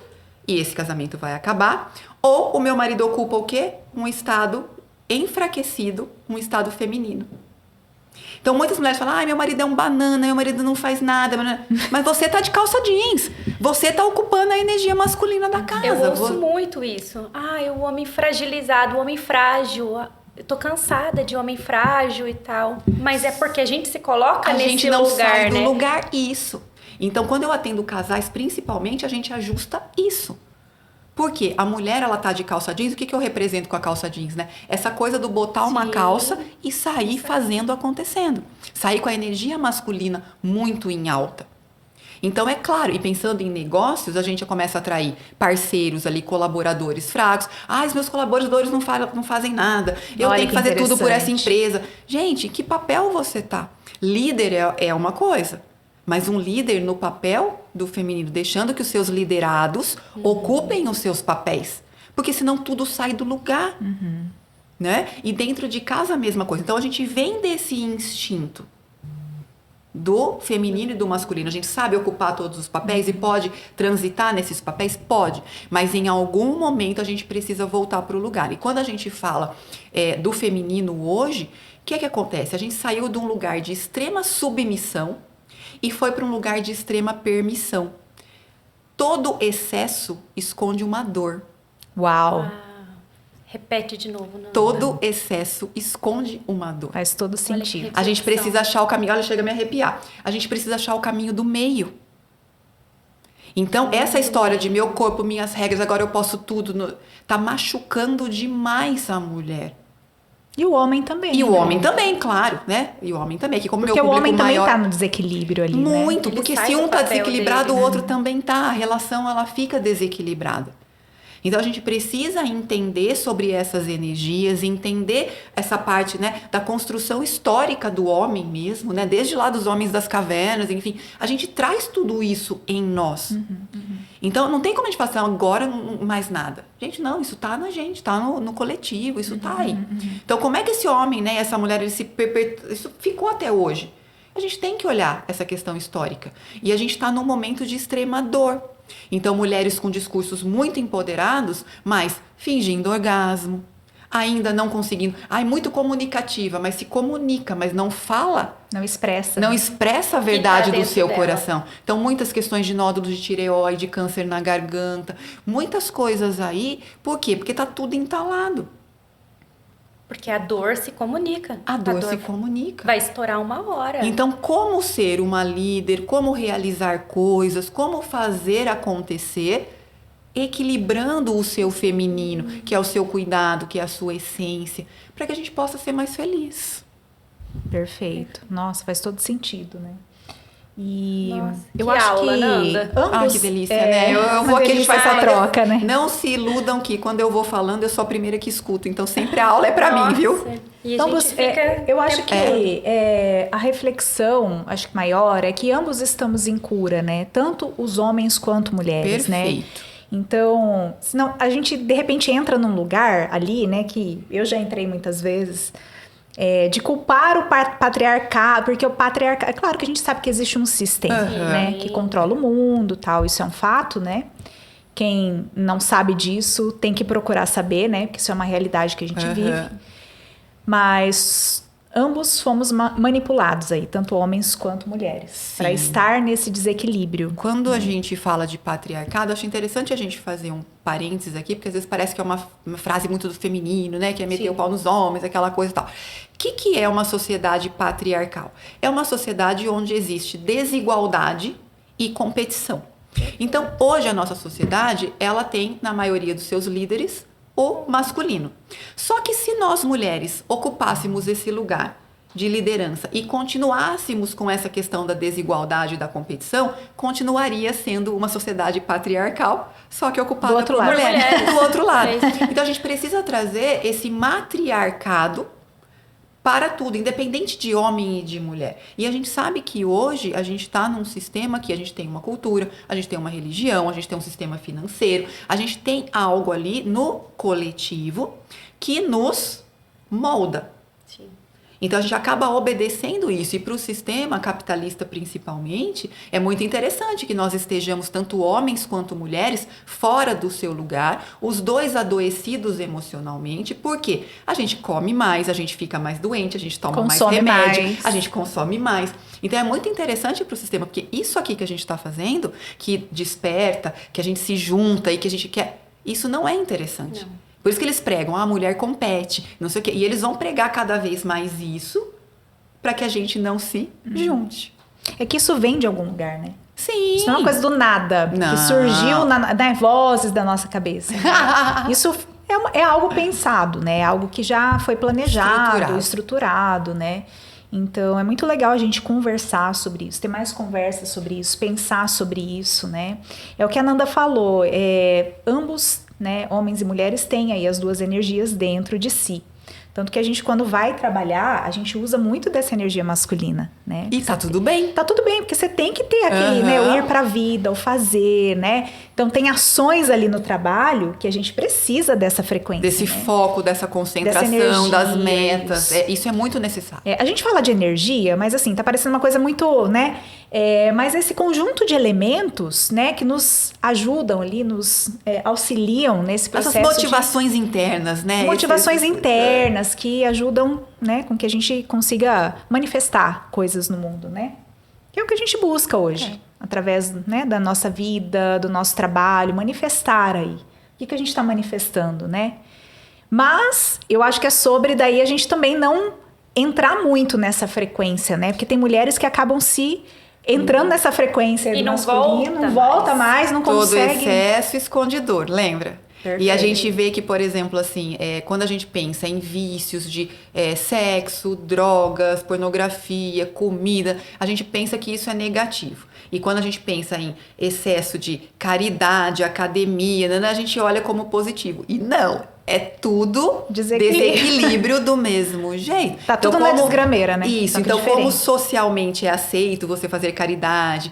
Speaker 3: e esse casamento vai acabar. Ou o meu marido ocupa o quê? Um estado enfraquecido, um estado feminino. Então, muitas mulheres falam, meu marido é um banana, meu marido não faz nada. Mas você tá de calça jeans. Você tá ocupando a energia masculina da casa.
Speaker 1: Eu ouço muito isso. O homem fragilizado, o homem frágil. Eu tô cansada de homem frágil e tal. Mas é porque a gente se coloca nesse lugar, né? A gente não sai do
Speaker 3: lugar, isso. Então, quando eu atendo casais, principalmente, a gente ajusta isso. Por quê? A mulher, ela tá de calça jeans, o que eu represento com a calça jeans, né? Essa coisa do botar uma
Speaker 1: Sim.
Speaker 3: calça e sair fazendo, acontecendo. Sair com a energia masculina muito em alta. Então, é claro, e pensando em negócios, a gente começa a atrair parceiros ali, colaboradores fracos. Ah, os meus colaboradores não fazem nada. Eu
Speaker 2: Olha
Speaker 3: tenho que fazer tudo por essa
Speaker 2: interessante.
Speaker 3: empresa. Gente, em que papel você tá? Líder é uma coisa. Mas um líder no papel do feminino, deixando que os seus liderados ocupem os seus papéis. Porque senão tudo sai do lugar. Né? E dentro de casa a mesma coisa. Então a gente vem desse instinto do feminino e do masculino. A gente sabe ocupar todos os papéis e pode transitar nesses papéis? Pode. Mas em algum momento a gente precisa voltar para o lugar. E quando a gente fala do feminino hoje, o que acontece? A gente saiu de um lugar de extrema submissão e foi para um lugar de extrema permissão. Todo excesso esconde uma dor.
Speaker 2: Uau,
Speaker 1: Repete de novo. Nanda.
Speaker 3: Todo excesso esconde uma dor.
Speaker 2: faz todo sentido.
Speaker 1: que
Speaker 3: A gente
Speaker 1: reflexão.
Speaker 3: precisa achar o caminho. Olha, chega a me arrepiar. A gente precisa achar o caminho do meio. Então, essa história de meu corpo, minhas regras, agora eu posso tudo, tá machucando demais a mulher.
Speaker 2: E o homem também.
Speaker 3: E o
Speaker 2: né?
Speaker 3: homem também, claro, né? E o homem também, que como
Speaker 2: Porque
Speaker 3: meu
Speaker 2: o
Speaker 3: público
Speaker 2: homem também
Speaker 3: maior...
Speaker 2: tá no desequilíbrio ali, né?
Speaker 3: Muito,
Speaker 1: Ele
Speaker 3: porque
Speaker 1: sai
Speaker 3: se
Speaker 1: do
Speaker 3: um tá
Speaker 1: papel
Speaker 3: desequilibrado,
Speaker 1: dele,
Speaker 3: o outro também tá. A relação, ela fica desequilibrada. Então, a gente precisa entender sobre essas energias, entender essa parte, né, da construção histórica do homem mesmo, né? Desde lá dos homens das cavernas, enfim. A gente traz tudo isso em nós. Então, não tem como a gente falar agora mais nada. Gente, não, isso tá na gente, tá no coletivo, isso tá aí. Então, como é que esse homem, né, essa mulher, isso ficou até hoje? A gente tem que olhar essa questão histórica. E a gente está num momento de extrema dor. Então, mulheres com discursos muito empoderados, mas fingindo orgasmo, ainda não conseguindo... Ai, muito comunicativa, mas se comunica, mas não fala...
Speaker 2: Não expressa.
Speaker 3: Não expressa a verdade do
Speaker 1: dentro
Speaker 3: seu
Speaker 1: dela.
Speaker 3: coração. Então, muitas questões de nódulos de tireoide, câncer na garganta, muitas coisas aí. Por quê? Porque tá tudo entalado.
Speaker 1: Porque a dor se comunica.
Speaker 3: A dor se comunica.
Speaker 1: Vai estourar uma hora.
Speaker 3: Então, como ser uma líder, como realizar coisas, como fazer acontecer, equilibrando o seu feminino, que é o seu cuidado, que é a sua essência, para que a gente possa ser mais feliz.
Speaker 2: Perfeito. Nossa, faz todo sentido, né? E
Speaker 1: Nossa,
Speaker 2: eu
Speaker 1: que
Speaker 2: acho
Speaker 1: aula,
Speaker 2: que
Speaker 1: Nanda.
Speaker 2: ambos,
Speaker 3: Que delícia, né? Eu
Speaker 2: uma
Speaker 3: vou aqui, a gente
Speaker 2: delícia
Speaker 3: vai
Speaker 2: essa
Speaker 3: falando.
Speaker 2: troca, né?
Speaker 3: Não se iludam que quando eu vou falando, eu sou a primeira que escuto. Então, sempre a aula é para mim, viu?
Speaker 1: E
Speaker 2: Então,
Speaker 1: a gente fica...
Speaker 2: eu acho que a reflexão, acho que maior, é que ambos estamos em cura, né? Tanto os homens quanto mulheres, né?
Speaker 3: Perfeito.
Speaker 2: Então, senão a gente de repente entra num lugar ali, né? Que eu já entrei muitas vezes, de culpar o patriarcado, porque o patriarcado, é claro que a gente sabe que existe um sistema, né? Que controla o mundo, tal, isso é um fato, né? Quem não sabe disso tem que procurar saber, né? Porque isso é uma realidade que a gente vive. Mas ambos fomos manipulados aí, tanto homens quanto mulheres, para estar nesse desequilíbrio.
Speaker 3: Quando a gente fala de patriarcado, acho interessante a gente fazer um parênteses aqui, porque às vezes parece que é uma frase muito do feminino, né? Que é meter o pau nos homens, aquela coisa e tal. O que é uma sociedade patriarcal? É uma sociedade onde existe desigualdade e competição. Então, hoje a nossa sociedade, ela tem, na maioria dos seus líderes, o masculino. Só que se nós mulheres ocupássemos esse lugar de liderança e continuássemos com essa questão da desigualdade e da competição, continuaria sendo uma sociedade patriarcal, só que ocupada por mulheres. Do outro lado. Então a gente precisa trazer esse matriarcado para tudo, independente de homem e de mulher. E a gente sabe que hoje a gente está num sistema que a gente tem uma cultura, a gente tem uma religião, a gente tem um sistema financeiro, a gente tem algo ali no coletivo que nos molda.
Speaker 1: Sim.
Speaker 3: Então a gente acaba obedecendo isso. E para o sistema capitalista principalmente, é muito interessante que nós estejamos, tanto homens quanto mulheres, fora do seu lugar, os dois adoecidos emocionalmente. Por quê? A gente come mais, a gente fica mais doente, a gente toma
Speaker 2: Consome
Speaker 3: mais remédio,
Speaker 2: mais.
Speaker 3: a gente consome mais. Então é muito interessante para o sistema, porque isso aqui que a gente está fazendo, que desperta, que a gente se junta e que a gente quer, isso não é interessante.
Speaker 1: Não.
Speaker 3: Por isso que eles pregam, a mulher compete, não sei o quê. E eles vão pregar cada vez mais isso para que a gente não se junte.
Speaker 2: É que isso vem de algum lugar, né?
Speaker 3: Sim.
Speaker 2: Isso não é uma coisa do nada,
Speaker 3: Não.
Speaker 2: que surgiu na vozes da nossa cabeça. Isso é algo pensado, né? É algo que já foi planejado, estruturado, né? Então, é muito legal a gente conversar sobre isso, ter mais conversas sobre isso, pensar sobre isso, né? É o que a Nanda falou, ambos, né, homens e mulheres, têm aí as duas energias dentro de si. Tanto que a gente, quando vai trabalhar, a gente usa muito dessa energia masculina, né?
Speaker 3: E tá tudo bem.
Speaker 2: Tá tudo bem, porque você tem que ter aquele, né, o ir pra vida, o fazer, né? Então, tem ações ali no trabalho que a gente precisa dessa frequência.
Speaker 3: Desse foco, dessa concentração, energia, das metas. Isso é muito necessário.
Speaker 2: A gente fala de energia, mas assim, tá parecendo uma coisa muito, né? Mas esse conjunto de elementos, né, que nos ajudam ali, nos auxiliam nesse processo.
Speaker 3: Essas motivações internas, né?
Speaker 2: Motivações internas que ajudam, né, com que a gente consiga manifestar coisas no mundo, né? Que é o que a gente busca hoje, através, né, da nossa vida, do nosso trabalho, manifestar aí. O que a gente está manifestando, né? Mas eu acho que é sobre daí a gente também não entrar muito nessa frequência, né? Porque tem mulheres que acabam se entrando nessa frequência
Speaker 1: e não
Speaker 2: volta mais, não consegue.
Speaker 3: Todo excesso esconde dor, lembra?
Speaker 2: Perfeito.
Speaker 3: E a gente vê que, por exemplo, assim, quando a gente pensa em vícios de sexo, drogas, pornografia, comida, a gente pensa que isso é negativo. E quando a gente pensa em excesso de caridade, academia, a gente olha como positivo. E não, é tudo desequilíbrio do mesmo jeito.
Speaker 2: Tá tudo na desgrameira, né?
Speaker 3: Isso, então como socialmente é aceito você fazer caridade,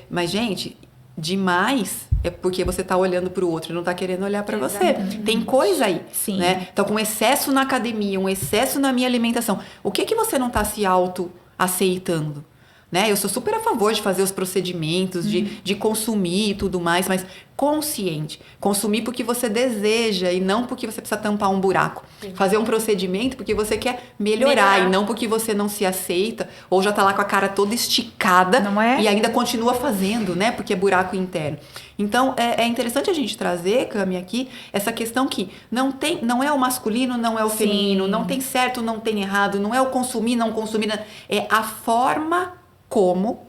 Speaker 3: Mas, gente, demais é porque você tá olhando pro outro e não tá querendo olhar para você. Tem coisa aí,
Speaker 2: sim,
Speaker 3: né? Então, com excesso na academia, um excesso na minha alimentação, o que você não tá se auto-aceitando? Né? Eu sou super a favor de fazer os procedimentos, de consumir e tudo mais, mas consciente. Consumir porque você deseja e não porque você precisa tampar um buraco. Fazer um procedimento porque você quer melhorar e não porque você não se aceita ou já tá lá com a cara toda esticada e ainda continua fazendo, né? Porque é buraco interno. Então, é interessante a gente trazer, Cami, aqui, essa questão que não é o masculino, não é o feminino, não tem certo, não tem errado, não é o consumir, não consumir, é a forma como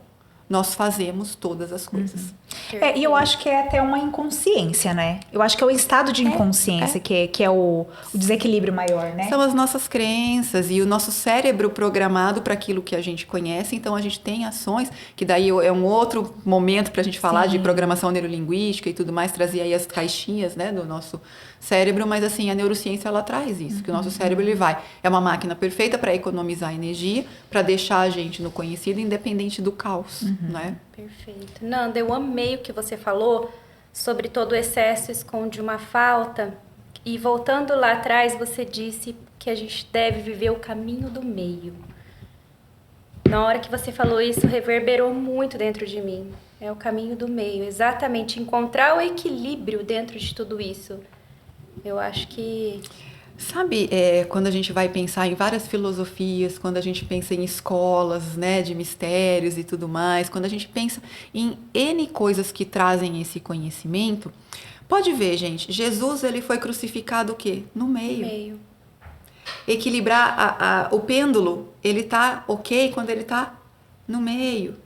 Speaker 3: nós fazemos todas as coisas.
Speaker 2: E eu acho que é até uma inconsciência, né? Eu acho que é o estado de inconsciência que é o desequilíbrio maior, né?
Speaker 3: São as nossas crenças e o nosso cérebro programado para aquilo que a gente conhece. Então, a gente tem ações, que daí é um outro momento para a gente falar de programação neurolinguística e tudo mais, trazer aí as caixinhas, né, do nosso cérebro. Mas, assim, a neurociência, ela traz isso, que o nosso cérebro, ele é uma máquina perfeita para economizar energia, para deixar a gente no conhecido, independente do caos, né?
Speaker 1: Perfeito. Nanda, eu amei o que você falou sobre todo o excesso esconde uma falta. E voltando lá atrás, você disse que a gente deve viver o caminho do meio. Na hora que você falou isso, reverberou muito dentro de mim. É o caminho do meio, exatamente. Encontrar o equilíbrio dentro de tudo isso. Eu acho que...
Speaker 3: Sabe, quando a gente vai pensar em várias filosofias, quando a gente pensa em escolas, né, de mistérios e tudo mais, quando a gente pensa em N coisas que trazem esse conhecimento, pode ver, gente, Jesus, ele foi crucificado o quê? No meio. Equilibrar o pêndulo, ele tá ok quando ele tá no meio.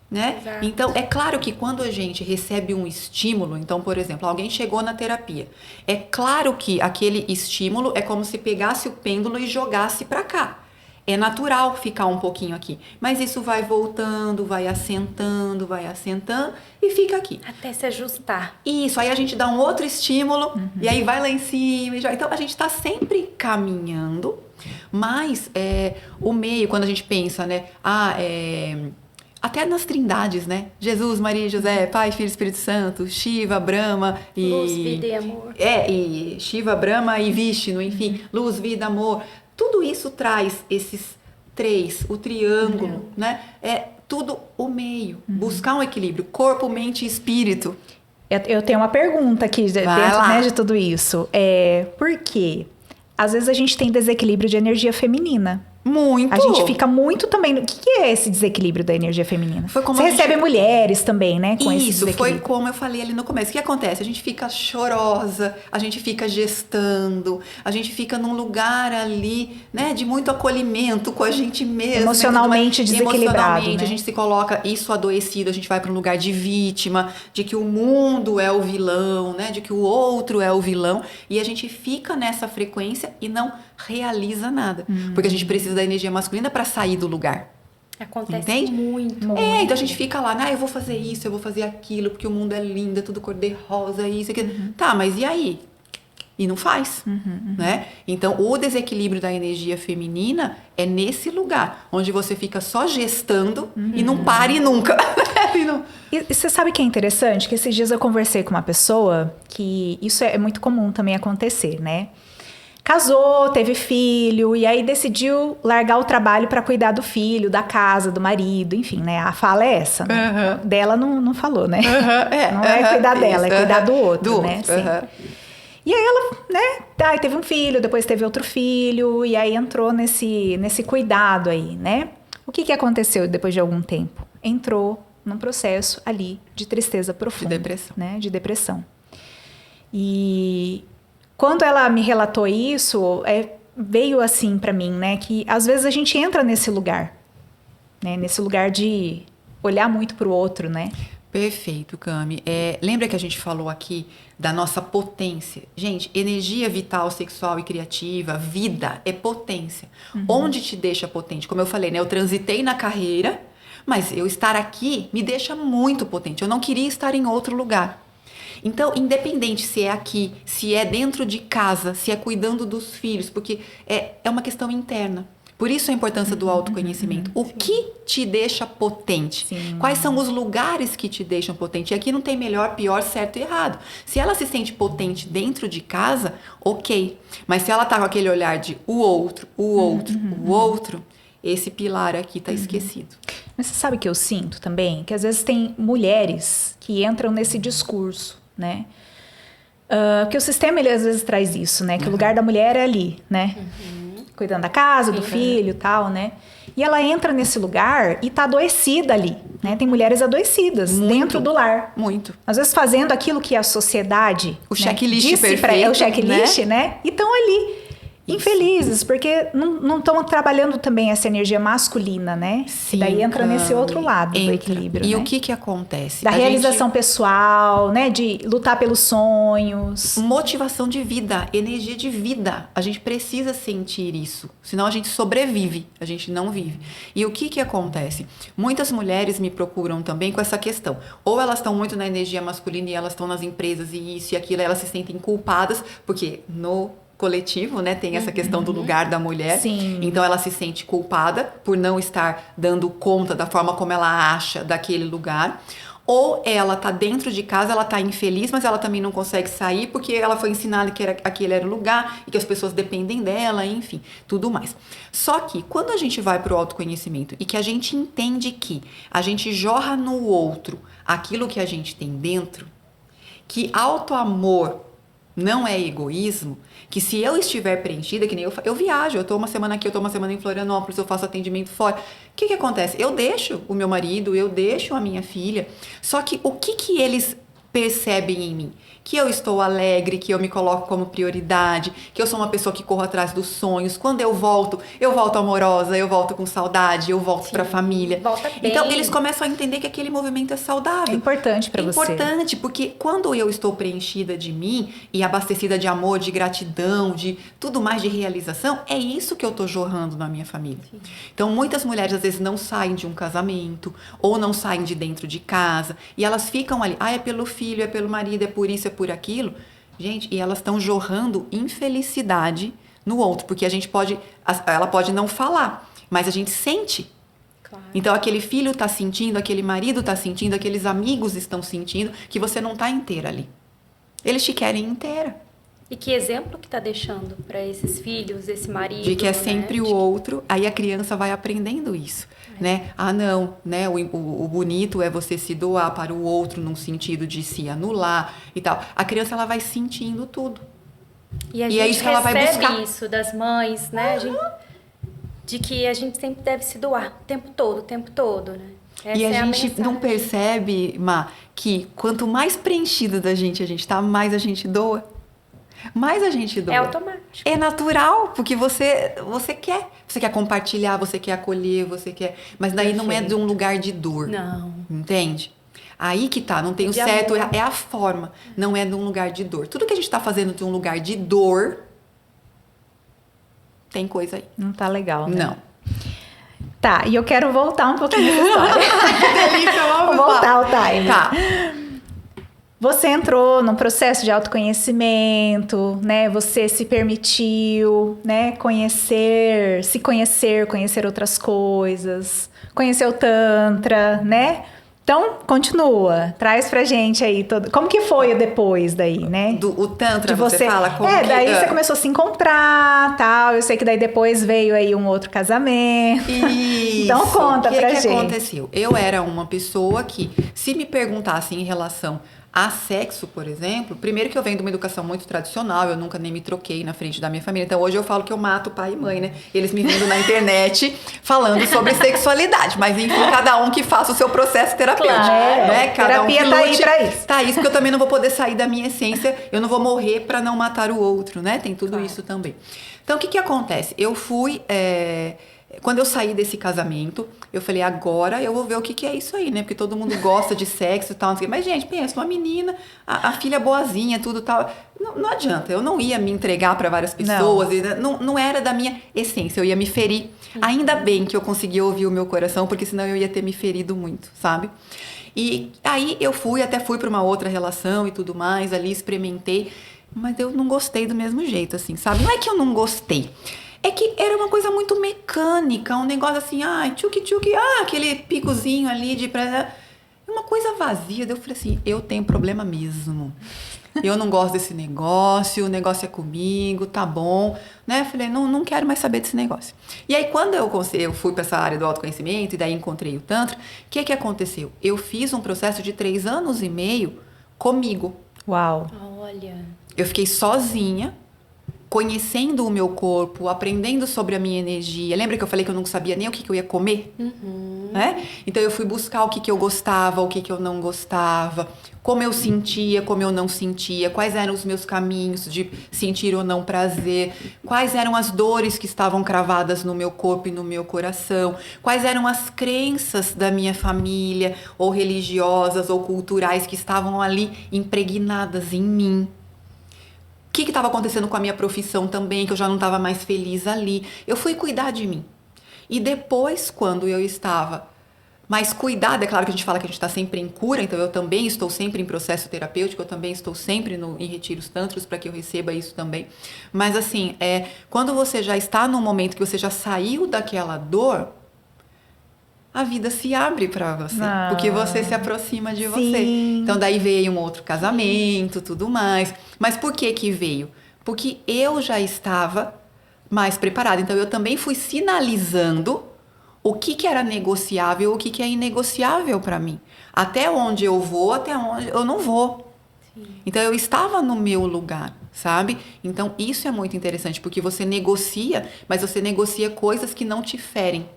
Speaker 3: Né? Então, é claro que quando a gente recebe um estímulo, então, por exemplo, alguém chegou na terapia, é claro que aquele estímulo é como se pegasse o pêndulo e jogasse para cá. É natural ficar um pouquinho aqui, mas isso vai voltando, vai assentando e fica aqui.
Speaker 1: Até se ajustar.
Speaker 3: Isso, aí a gente dá um outro estímulo e aí vai lá em cima. Então, a gente está sempre caminhando, mas o meio, quando a gente pensa, né, até nas trindades, né? Jesus, Maria e José, Pai, Filho e Espírito Santo, Shiva, Brahma e...
Speaker 1: Luz, vida e amor.
Speaker 3: E Shiva, Brahma e Vishnu, enfim, luz, vida, amor. Tudo isso traz esses três, o triângulo, né? É tudo o meio. Buscar um equilíbrio, corpo, mente e espírito.
Speaker 2: Eu tenho uma pergunta aqui dentro, né, de tudo isso. Por quê? Às vezes a gente tem desequilíbrio de energia feminina.
Speaker 3: Muito.
Speaker 2: A gente fica muito também... O que é esse desequilíbrio da energia feminina?
Speaker 3: Foi como
Speaker 2: Você
Speaker 3: a gente-
Speaker 2: recebe mulheres também, né? Com esse
Speaker 3: Isso, foi
Speaker 2: desequilíbrio.
Speaker 3: como eu falei ali no começo. O que acontece? A gente fica chorosa, a gente fica gestando, a gente fica num lugar ali, né, de muito acolhimento com a gente mesma.
Speaker 2: Emocionalmente desequilibrado,
Speaker 3: Emocionalmente,
Speaker 2: né?
Speaker 3: a gente se coloca isso adoecido, a gente vai para um lugar de vítima, de que o mundo é o vilão, né, de que o outro é o vilão, e a gente fica nessa frequência e não realiza nada. Porque a gente precisa da energia masculina para sair do lugar.
Speaker 1: Acontece
Speaker 3: Entende?
Speaker 1: muito.
Speaker 3: Então a gente fica lá, eu vou fazer isso, eu vou fazer aquilo, porque o mundo é lindo, é tudo cor-de-rosa, isso, aquilo. Tá, mas e aí? E não faz, né? Então, o desequilíbrio da energia feminina é nesse lugar, onde você fica só gestando e não pare nunca.
Speaker 2: E você sabe que é interessante? Que esses dias eu conversei com uma pessoa que isso é muito comum também acontecer, né? Casou, teve filho, e aí decidiu largar o trabalho para cuidar do filho, da casa, do marido, enfim, né? A fala é essa, né? Dela não falou, né? Não é cuidar dela, é cuidar do outro, né? Sim. E aí ela, né? Teve um filho, depois teve outro filho, e aí entrou nesse cuidado aí, né? O que aconteceu depois de algum tempo? Entrou num processo ali de tristeza profunda.
Speaker 3: De depressão.
Speaker 2: Né? De depressão. E quando ela me relatou isso, veio assim pra mim, né? Que às vezes a gente entra nesse lugar, né? Nesse lugar de olhar muito pro outro, né?
Speaker 3: Perfeito, Cami. Lembra que a gente falou aqui da nossa potência? Gente, energia vital, sexual e criativa, vida, é potência. Onde te deixa potente? Como eu falei, né? Eu transitei na carreira, mas eu estar aqui me deixa muito potente. Eu não queria estar em outro lugar. Então, independente se é aqui, se é dentro de casa, se é cuidando dos filhos, porque é uma questão interna. Por isso a importância do autoconhecimento. O que te deixa potente?
Speaker 2: Sim.
Speaker 3: Quais são os lugares que te deixam potente? E aqui não tem melhor, pior, certo e errado. Se ela se sente potente dentro de casa, ok. Mas se ela tá com aquele olhar de o outro, esse pilar aqui tá esquecido.
Speaker 2: Mas você sabe o que eu sinto também? Que às vezes tem mulheres que entram nesse discurso, né? Que o sistema, ele às vezes traz isso, né? Que o lugar da mulher é ali, né? Cuidando da casa, do filho e tal, né? E ela entra nesse lugar e tá adoecida ali, né? Tem mulheres adoecidas dentro do lar.
Speaker 3: Muito.
Speaker 2: Às vezes fazendo aquilo que a sociedade...
Speaker 3: O checklist
Speaker 2: disse
Speaker 3: perfeito,
Speaker 2: o checklist, né? E estão ali. Infelizes, porque não estão trabalhando também essa energia masculina, né?
Speaker 3: Sim,
Speaker 2: E daí entra nesse outro lado do
Speaker 3: entra.
Speaker 2: equilíbrio,
Speaker 3: E
Speaker 2: né?
Speaker 3: o que acontece?
Speaker 2: Da realização pessoal, né? De lutar pelos sonhos.
Speaker 3: Motivação de vida, energia de vida. A gente precisa sentir isso. Senão a gente sobrevive, a gente não vive. E o que acontece? Muitas mulheres me procuram também com essa questão. Ou elas estão muito na energia masculina e elas estão nas empresas e isso e aquilo, elas se sentem culpadas, porque no coletivo, né, tem essa questão do lugar da mulher.
Speaker 2: Sim.
Speaker 3: Então ela se sente culpada por não estar dando conta da forma como ela acha daquele lugar. Ou ela tá dentro de casa, ela tá infeliz, mas ela também não consegue sair porque ela foi ensinada que aquele era o lugar e que as pessoas dependem dela, enfim, tudo mais. Só que quando a gente vai pro autoconhecimento e que a gente entende que a gente jorra no outro aquilo que a gente tem dentro, que autoamor não é egoísmo, que se eu estiver preenchida, que nem eu viajo, eu tô uma semana aqui, eu tô uma semana em Florianópolis, eu faço atendimento fora. O que acontece? Eu deixo o meu marido, eu deixo a minha filha, só que o que eles percebem em mim? Que eu estou alegre, que eu me coloco como prioridade, que eu sou uma pessoa que corro atrás dos sonhos. Quando eu volto amorosa, eu volto com saudade, eu volto pra família.
Speaker 1: Volta bem.
Speaker 3: Então, eles começam a entender que aquele movimento é saudável.
Speaker 2: É importante pra você.
Speaker 3: É importante, porque quando eu estou preenchida de mim e abastecida de amor, de gratidão, de tudo mais de realização, é isso que eu tô jorrando na minha família. Sim. Então, muitas mulheres às vezes não saem de um casamento ou não saem de dentro de casa e elas ficam ali, é pelo filho, é pelo marido, é por isso, é por aquilo. Gente, e elas estão jorrando infelicidade no outro, porque ela pode não falar, mas a gente sente.
Speaker 1: Claro.
Speaker 3: Então, aquele filho tá sentindo, aquele marido tá sentindo, aqueles amigos estão sentindo que você não tá inteira ali. Eles te querem inteira.
Speaker 1: E que exemplo que tá deixando para esses filhos, esse marido?
Speaker 3: De que é
Speaker 1: né?
Speaker 3: sempre o outro, aí a criança vai aprendendo isso, né? Não, né? O bonito é você se doar para o outro num sentido de se anular e tal. A criança, ela vai sentindo tudo.
Speaker 1: E a
Speaker 3: E
Speaker 1: gente
Speaker 3: é isso que ela vai
Speaker 1: recebe
Speaker 3: buscar.
Speaker 1: isso das mães, né? A gente de que a gente sempre deve se doar o tempo todo, né? Essa
Speaker 3: E a
Speaker 1: é
Speaker 3: gente
Speaker 1: mensagem.
Speaker 3: não percebe, Má, que quanto mais preenchido da gente tá, mais a gente doa. Mais a gente doa.
Speaker 1: É automático.
Speaker 3: É natural, porque você quer. Você quer compartilhar, você quer acolher, você quer... Mas daí não é de um lugar de dor.
Speaker 1: Não.
Speaker 3: Entende? Aí que tá, não tem o
Speaker 1: De
Speaker 3: certo,
Speaker 1: amor.
Speaker 3: é a forma. Não é de um lugar de dor. Tudo que a gente tá fazendo de um lugar de dor, tem coisa aí.
Speaker 2: Não tá legal, né?
Speaker 3: Não.
Speaker 2: Tá, e eu quero voltar um pouquinho nessa história.
Speaker 3: Que delícia,
Speaker 2: Vou voltar o time.
Speaker 3: Tá.
Speaker 2: Você entrou num processo de autoconhecimento, né? Você se permitiu, né? Conhecer outras coisas, conhecer o Tantra, né? Então, continua. Traz pra gente aí todo. Como que foi o depois daí, né?
Speaker 3: O Tantra,
Speaker 2: De
Speaker 3: você fala como que...
Speaker 2: daí você começou a se encontrar, tal. Eu sei que daí depois veio aí um outro casamento.
Speaker 3: Isso.
Speaker 2: Então conta pra gente.
Speaker 3: O que aconteceu? Eu era uma pessoa que, se me perguntassem em relação a sexo, por exemplo, primeiro que eu venho de uma educação muito tradicional, eu nunca nem me troquei na frente da minha família. Então hoje eu falo que eu mato pai e mãe, né? Eles me vendo na internet falando sobre sexualidade. Mas enfim, cada um que faça o seu processo terapêutico.
Speaker 2: Claro.
Speaker 3: Né? Cada um que
Speaker 2: Terapia tá aí
Speaker 3: lute.
Speaker 2: pra isso.
Speaker 3: Tá isso, porque eu também não vou poder sair da minha essência, eu não vou morrer pra não matar o outro, né? Tem tudo isso também. Então, o que acontece? Eu fui... Quando eu saí desse casamento, eu falei, agora eu vou ver o que é isso aí, né? Porque todo mundo gosta de sexo e tal. Não sei o quê. Mas, gente, pensa, uma menina, a filha boazinha, tudo tal. Não adianta, eu não ia me entregar para várias pessoas. Não era da minha essência, eu ia me ferir. Ainda bem que eu consegui ouvir o meu coração, porque senão eu ia ter me ferido muito, sabe? E aí eu fui para uma outra relação e tudo mais, ali experimentei. Mas eu não gostei do mesmo jeito, assim, sabe? Não é que eu não gostei. É que era uma coisa muito mecânica, um negócio assim, tchuki-tchuki, aquele picozinho ali de... Uma coisa vazia. Daí eu falei assim, eu tenho problema mesmo. Eu não gosto desse negócio, o negócio é comigo, tá bom. Né? Eu falei, não quero mais saber desse negócio. E aí, quando eu fui para essa área do autoconhecimento, e daí encontrei o Tantra, o que aconteceu? Eu fiz um processo de 3 anos e meio comigo.
Speaker 2: Uau.
Speaker 1: Olha.
Speaker 3: Eu fiquei sozinha, conhecendo o meu corpo, aprendendo sobre a minha energia. Lembra que eu falei que eu não sabia nem o que eu ia comer? Né? Então eu fui buscar o que eu gostava, o que eu não gostava, como eu sentia, como eu não sentia, quais eram os meus caminhos de sentir ou não prazer, quais eram as dores que estavam cravadas no meu corpo e no meu coração, quais eram as crenças da minha família, ou religiosas ou culturais, que estavam ali impregnadas em mim. O que estava acontecendo com a minha profissão também, que eu já não estava mais feliz ali. Eu fui cuidar de mim. E depois, quando eu estava mais cuidada, é claro que a gente fala que a gente está sempre em cura, então eu também estou sempre em processo terapêutico, eu também estou sempre em retiros tântricos para que eu receba isso também. Mas assim, quando você já está num momento que você já saiu daquela dor, a vida se abre para você, porque você se aproxima de você. Então daí veio um outro casamento, tudo mais. Mas por que veio? Porque eu já estava mais preparada. Então eu também fui sinalizando o que era negociável, o que é inegociável para mim. Até onde eu vou, até onde eu não vou. Sim. Então eu estava no meu lugar, sabe? Então isso é muito interessante, porque você negocia, mas você negocia coisas que não te ferem.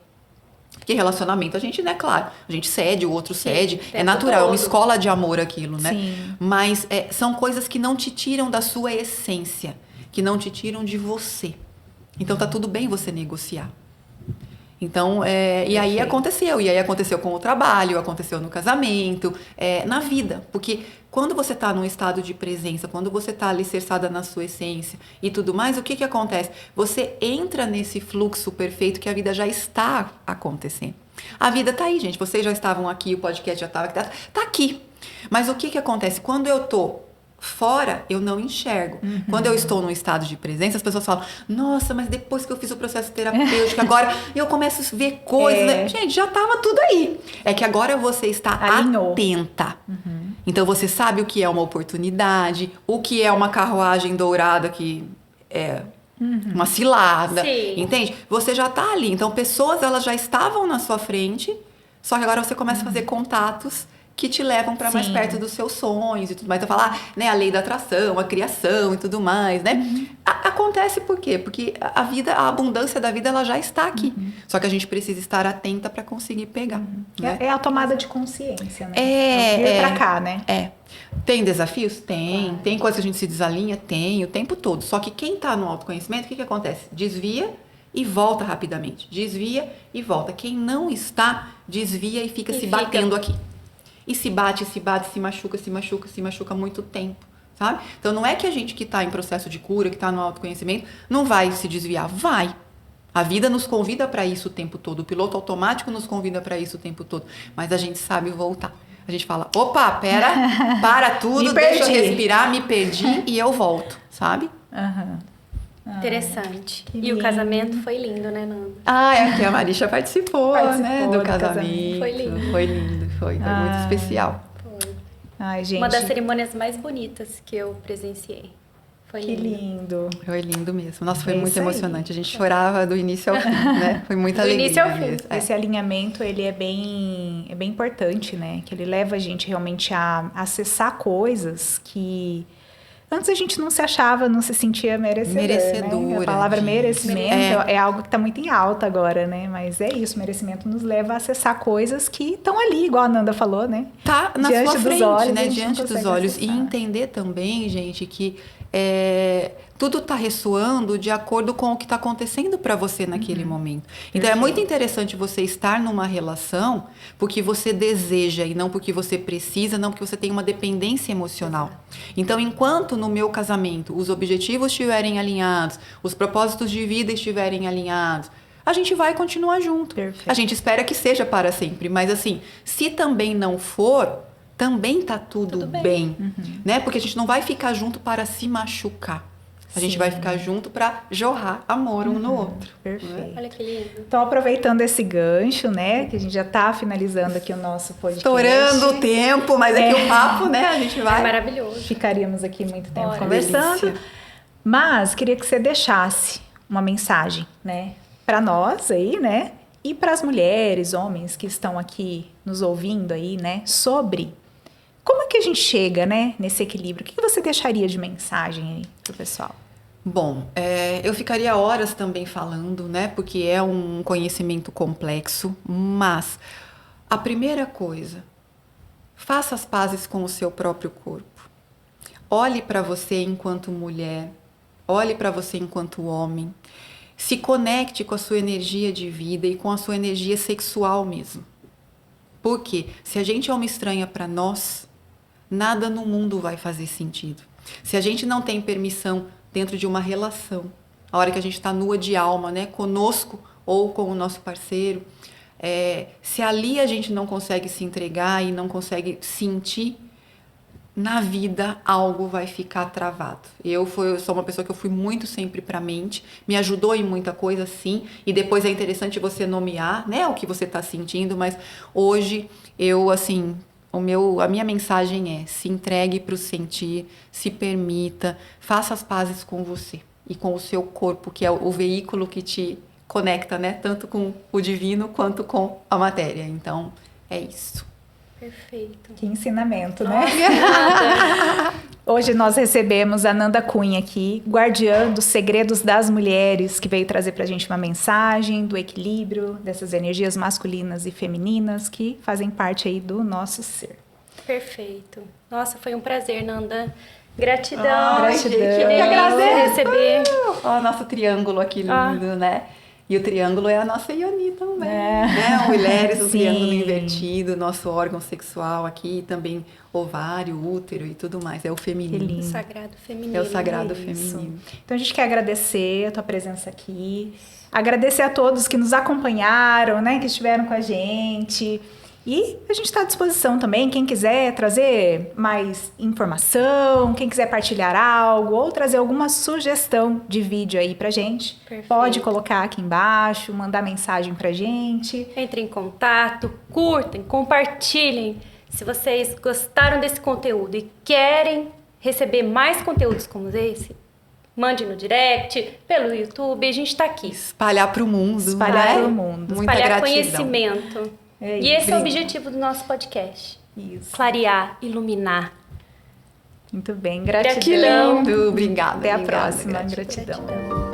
Speaker 3: Porque relacionamento, a gente, né, claro, a gente cede, o outro cede, é natural, é uma escola de amor aquilo, né?
Speaker 2: Sim.
Speaker 3: Mas são coisas que não te tiram da sua essência, que não te tiram de você. Então tá tudo bem você negociar. Então, e aí aconteceu com o trabalho, aconteceu no casamento, na vida. Porque quando você está num estado de presença, quando você está alicerçada na sua essência e tudo mais, o que acontece? Você entra nesse fluxo perfeito que a vida já está acontecendo. A vida tá aí, gente. Vocês já estavam aqui, o podcast já estava aqui, tá aqui. Mas o que acontece? Quando eu tô fora, eu não enxergo. Quando eu estou num estado de presença, as pessoas falam, nossa, mas depois que eu fiz o processo terapêutico, agora eu começo a ver coisas, né? Gente, já estava tudo aí. É que agora você está atenta. Então você sabe o que é uma oportunidade, o que é uma carruagem dourada que é uma cilada, entende? Você já está ali. Então pessoas, elas já estavam na sua frente, só que agora você começa a fazer contatos que te levam para mais
Speaker 2: Sim.
Speaker 3: perto dos seus sonhos e tudo mais. Eu falar, né, a lei da atração, a criação e tudo mais, né? Acontece por quê? Porque a vida, a abundância da vida, ela já está aqui. Só que a gente precisa estar atenta para conseguir pegar. Né?
Speaker 2: É a tomada de consciência, né?
Speaker 3: É,
Speaker 2: Vir pra cá, né?
Speaker 3: Tem desafios? Tem. Tem coisa que a gente se desalinha? Tem, o tempo todo. Só que quem tá no autoconhecimento, o que acontece? Desvia e volta rapidamente. Desvia e volta. Quem não está, desvia e fica se batendo aqui. E se bate, se machuca muito tempo, sabe? Então, não é que a gente que está em processo de cura, que está no autoconhecimento, não vai se desviar. Vai. A vida nos convida para isso o tempo todo. O piloto automático nos convida para isso o tempo todo. Mas a gente sabe voltar. A gente fala, opa, pera, para tudo, deixa eu respirar, me perdi e eu volto, sabe?
Speaker 1: Interessante. E
Speaker 2: lindo.
Speaker 1: o casamento foi lindo, né, Nanda?
Speaker 3: É que a Marisha participou né, do casamento.
Speaker 1: Foi lindo.
Speaker 3: Foi lindo, foi muito especial.
Speaker 1: Foi.
Speaker 2: Ai, gente.
Speaker 1: Uma das cerimônias mais bonitas que eu presenciei. Foi
Speaker 2: Que
Speaker 1: lindo.
Speaker 2: lindo.
Speaker 3: Foi lindo mesmo. Nossa, foi
Speaker 2: É
Speaker 3: muito
Speaker 2: isso aí.
Speaker 3: emocionante. A gente chorava do início ao fim, né? Foi muita
Speaker 1: Do
Speaker 3: alegria
Speaker 1: início ao fim.
Speaker 3: mesmo.
Speaker 2: Esse alinhamento, ele é bem importante, né? Que ele leva a gente realmente a acessar coisas que antes a gente não se achava, não se sentia merecedor, né? A palavra
Speaker 3: disso.
Speaker 2: merecimento é algo que está muito em alta agora, né? Mas é isso, merecimento nos leva a acessar coisas que estão ali, igual a Nanda falou, né?
Speaker 3: Tá na
Speaker 2: Diante
Speaker 3: sua
Speaker 2: dos
Speaker 3: frente,
Speaker 2: olhos, a
Speaker 3: né?
Speaker 2: gente
Speaker 3: Diante
Speaker 2: não
Speaker 3: dos
Speaker 2: consegue
Speaker 3: olhos. E
Speaker 2: acessar.
Speaker 3: entender também, gente, que tudo tá ressoando de acordo com o que está acontecendo para você naquele momento. Então, é muito interessante você estar numa relação porque você deseja e não porque você precisa, não porque você tem uma dependência emocional. Então, enquanto no meu casamento os objetivos estiverem alinhados, os propósitos de vida estiverem alinhados, a gente vai continuar junto.
Speaker 2: Perfeito.
Speaker 3: A gente espera que seja para sempre, mas assim, se também não for, também tá tudo bem, né? Porque a gente não vai ficar junto para se machucar. A gente vai ficar junto para jorrar amor um no outro.
Speaker 2: Perfeito.
Speaker 1: Olha que lindo.
Speaker 2: Então, aproveitando esse gancho, né? Que a gente já está finalizando aqui o nosso podcast.
Speaker 3: Estourando o tempo, mas é que o papo, né? A gente
Speaker 1: É
Speaker 3: vai...
Speaker 1: maravilhoso.
Speaker 2: Ficaríamos aqui muito tempo
Speaker 1: Olha,
Speaker 2: conversando.
Speaker 3: delícia.
Speaker 2: Mas queria que você deixasse uma mensagem, né? Para nós aí, né? E para as mulheres, homens que estão aqui nos ouvindo aí, né? Sobre como é que a gente chega, né? Nesse equilíbrio. O que você deixaria de mensagem aí pro pessoal?
Speaker 3: Bom, eu ficaria horas também falando, né? Porque é um conhecimento complexo, mas a primeira coisa, faça as pazes com o seu próprio corpo. Olhe para você enquanto mulher, olhe para você enquanto homem. Se conecte com a sua energia de vida e com a sua energia sexual mesmo. Porque se a gente é uma estranha para nós, nada no mundo vai fazer sentido. Se a gente não tem permissão dentro de uma relação, a hora que a gente está nua de alma, né, conosco ou com o nosso parceiro, se ali a gente não consegue se entregar e não consegue sentir, na vida algo vai ficar travado. Eu sou uma pessoa que eu fui muito sempre para a mente, me ajudou em muita coisa, sim, e depois é interessante você nomear, né, o que você está sentindo, mas hoje eu, assim, a minha mensagem é: se entregue para o sentir, se permita, faça as pazes com você e com o seu corpo, que é o veículo que te conecta, né, tanto com o divino quanto com a matéria. Então, é isso.
Speaker 1: Perfeito.
Speaker 2: Que ensinamento, né? Hoje nós recebemos a Nanda Cunha aqui, guardiã dos segredos das mulheres, que veio trazer pra gente uma mensagem do equilíbrio dessas energias masculinas e femininas que fazem parte aí do nosso ser.
Speaker 1: Perfeito. Nossa, foi um prazer, Nanda. Gratidão.
Speaker 2: Gratidão.
Speaker 1: Que
Speaker 3: Eu que
Speaker 1: delícia
Speaker 3: agradeço.
Speaker 1: receber.
Speaker 3: Ó, o nosso triângulo aqui lindo, né? E o triângulo é a nossa Ioni também, né? Mulheres, o
Speaker 2: Sim.
Speaker 3: triângulo invertido, nosso órgão sexual aqui, também ovário, útero e tudo mais. É o feminino.
Speaker 2: Que lindo.
Speaker 1: Sagrado feminino.
Speaker 3: É o sagrado
Speaker 2: Isso.
Speaker 3: feminino.
Speaker 2: Então a gente quer agradecer a tua presença aqui, agradecer a todos que nos acompanharam, né, que estiveram com a gente. E a gente está à disposição também, quem quiser trazer mais informação, quem quiser partilhar algo ou trazer alguma sugestão de vídeo aí pra gente,
Speaker 1: Perfeito.
Speaker 2: pode colocar aqui embaixo, mandar mensagem pra gente.
Speaker 1: Entrem em contato, curtem, compartilhem. Se vocês gostaram desse conteúdo e querem receber mais conteúdos como esse, mande no direct, pelo YouTube, a gente está aqui.
Speaker 3: Espalhar para o mundo.
Speaker 2: Espalhar
Speaker 3: né?
Speaker 2: pro mundo.
Speaker 3: Muita
Speaker 1: Espalhar
Speaker 3: gratidão.
Speaker 1: conhecimento.
Speaker 2: É
Speaker 1: E esse é o
Speaker 2: isso.
Speaker 1: objetivo do nosso podcast.
Speaker 2: Isso.
Speaker 1: clarear, iluminar.
Speaker 2: Muito bem.
Speaker 3: Que
Speaker 2: Gratidão.
Speaker 3: lindo! Obrigada.
Speaker 2: Até a
Speaker 3: obrigada,
Speaker 2: próxima.
Speaker 3: gratidão.
Speaker 2: Gratidão.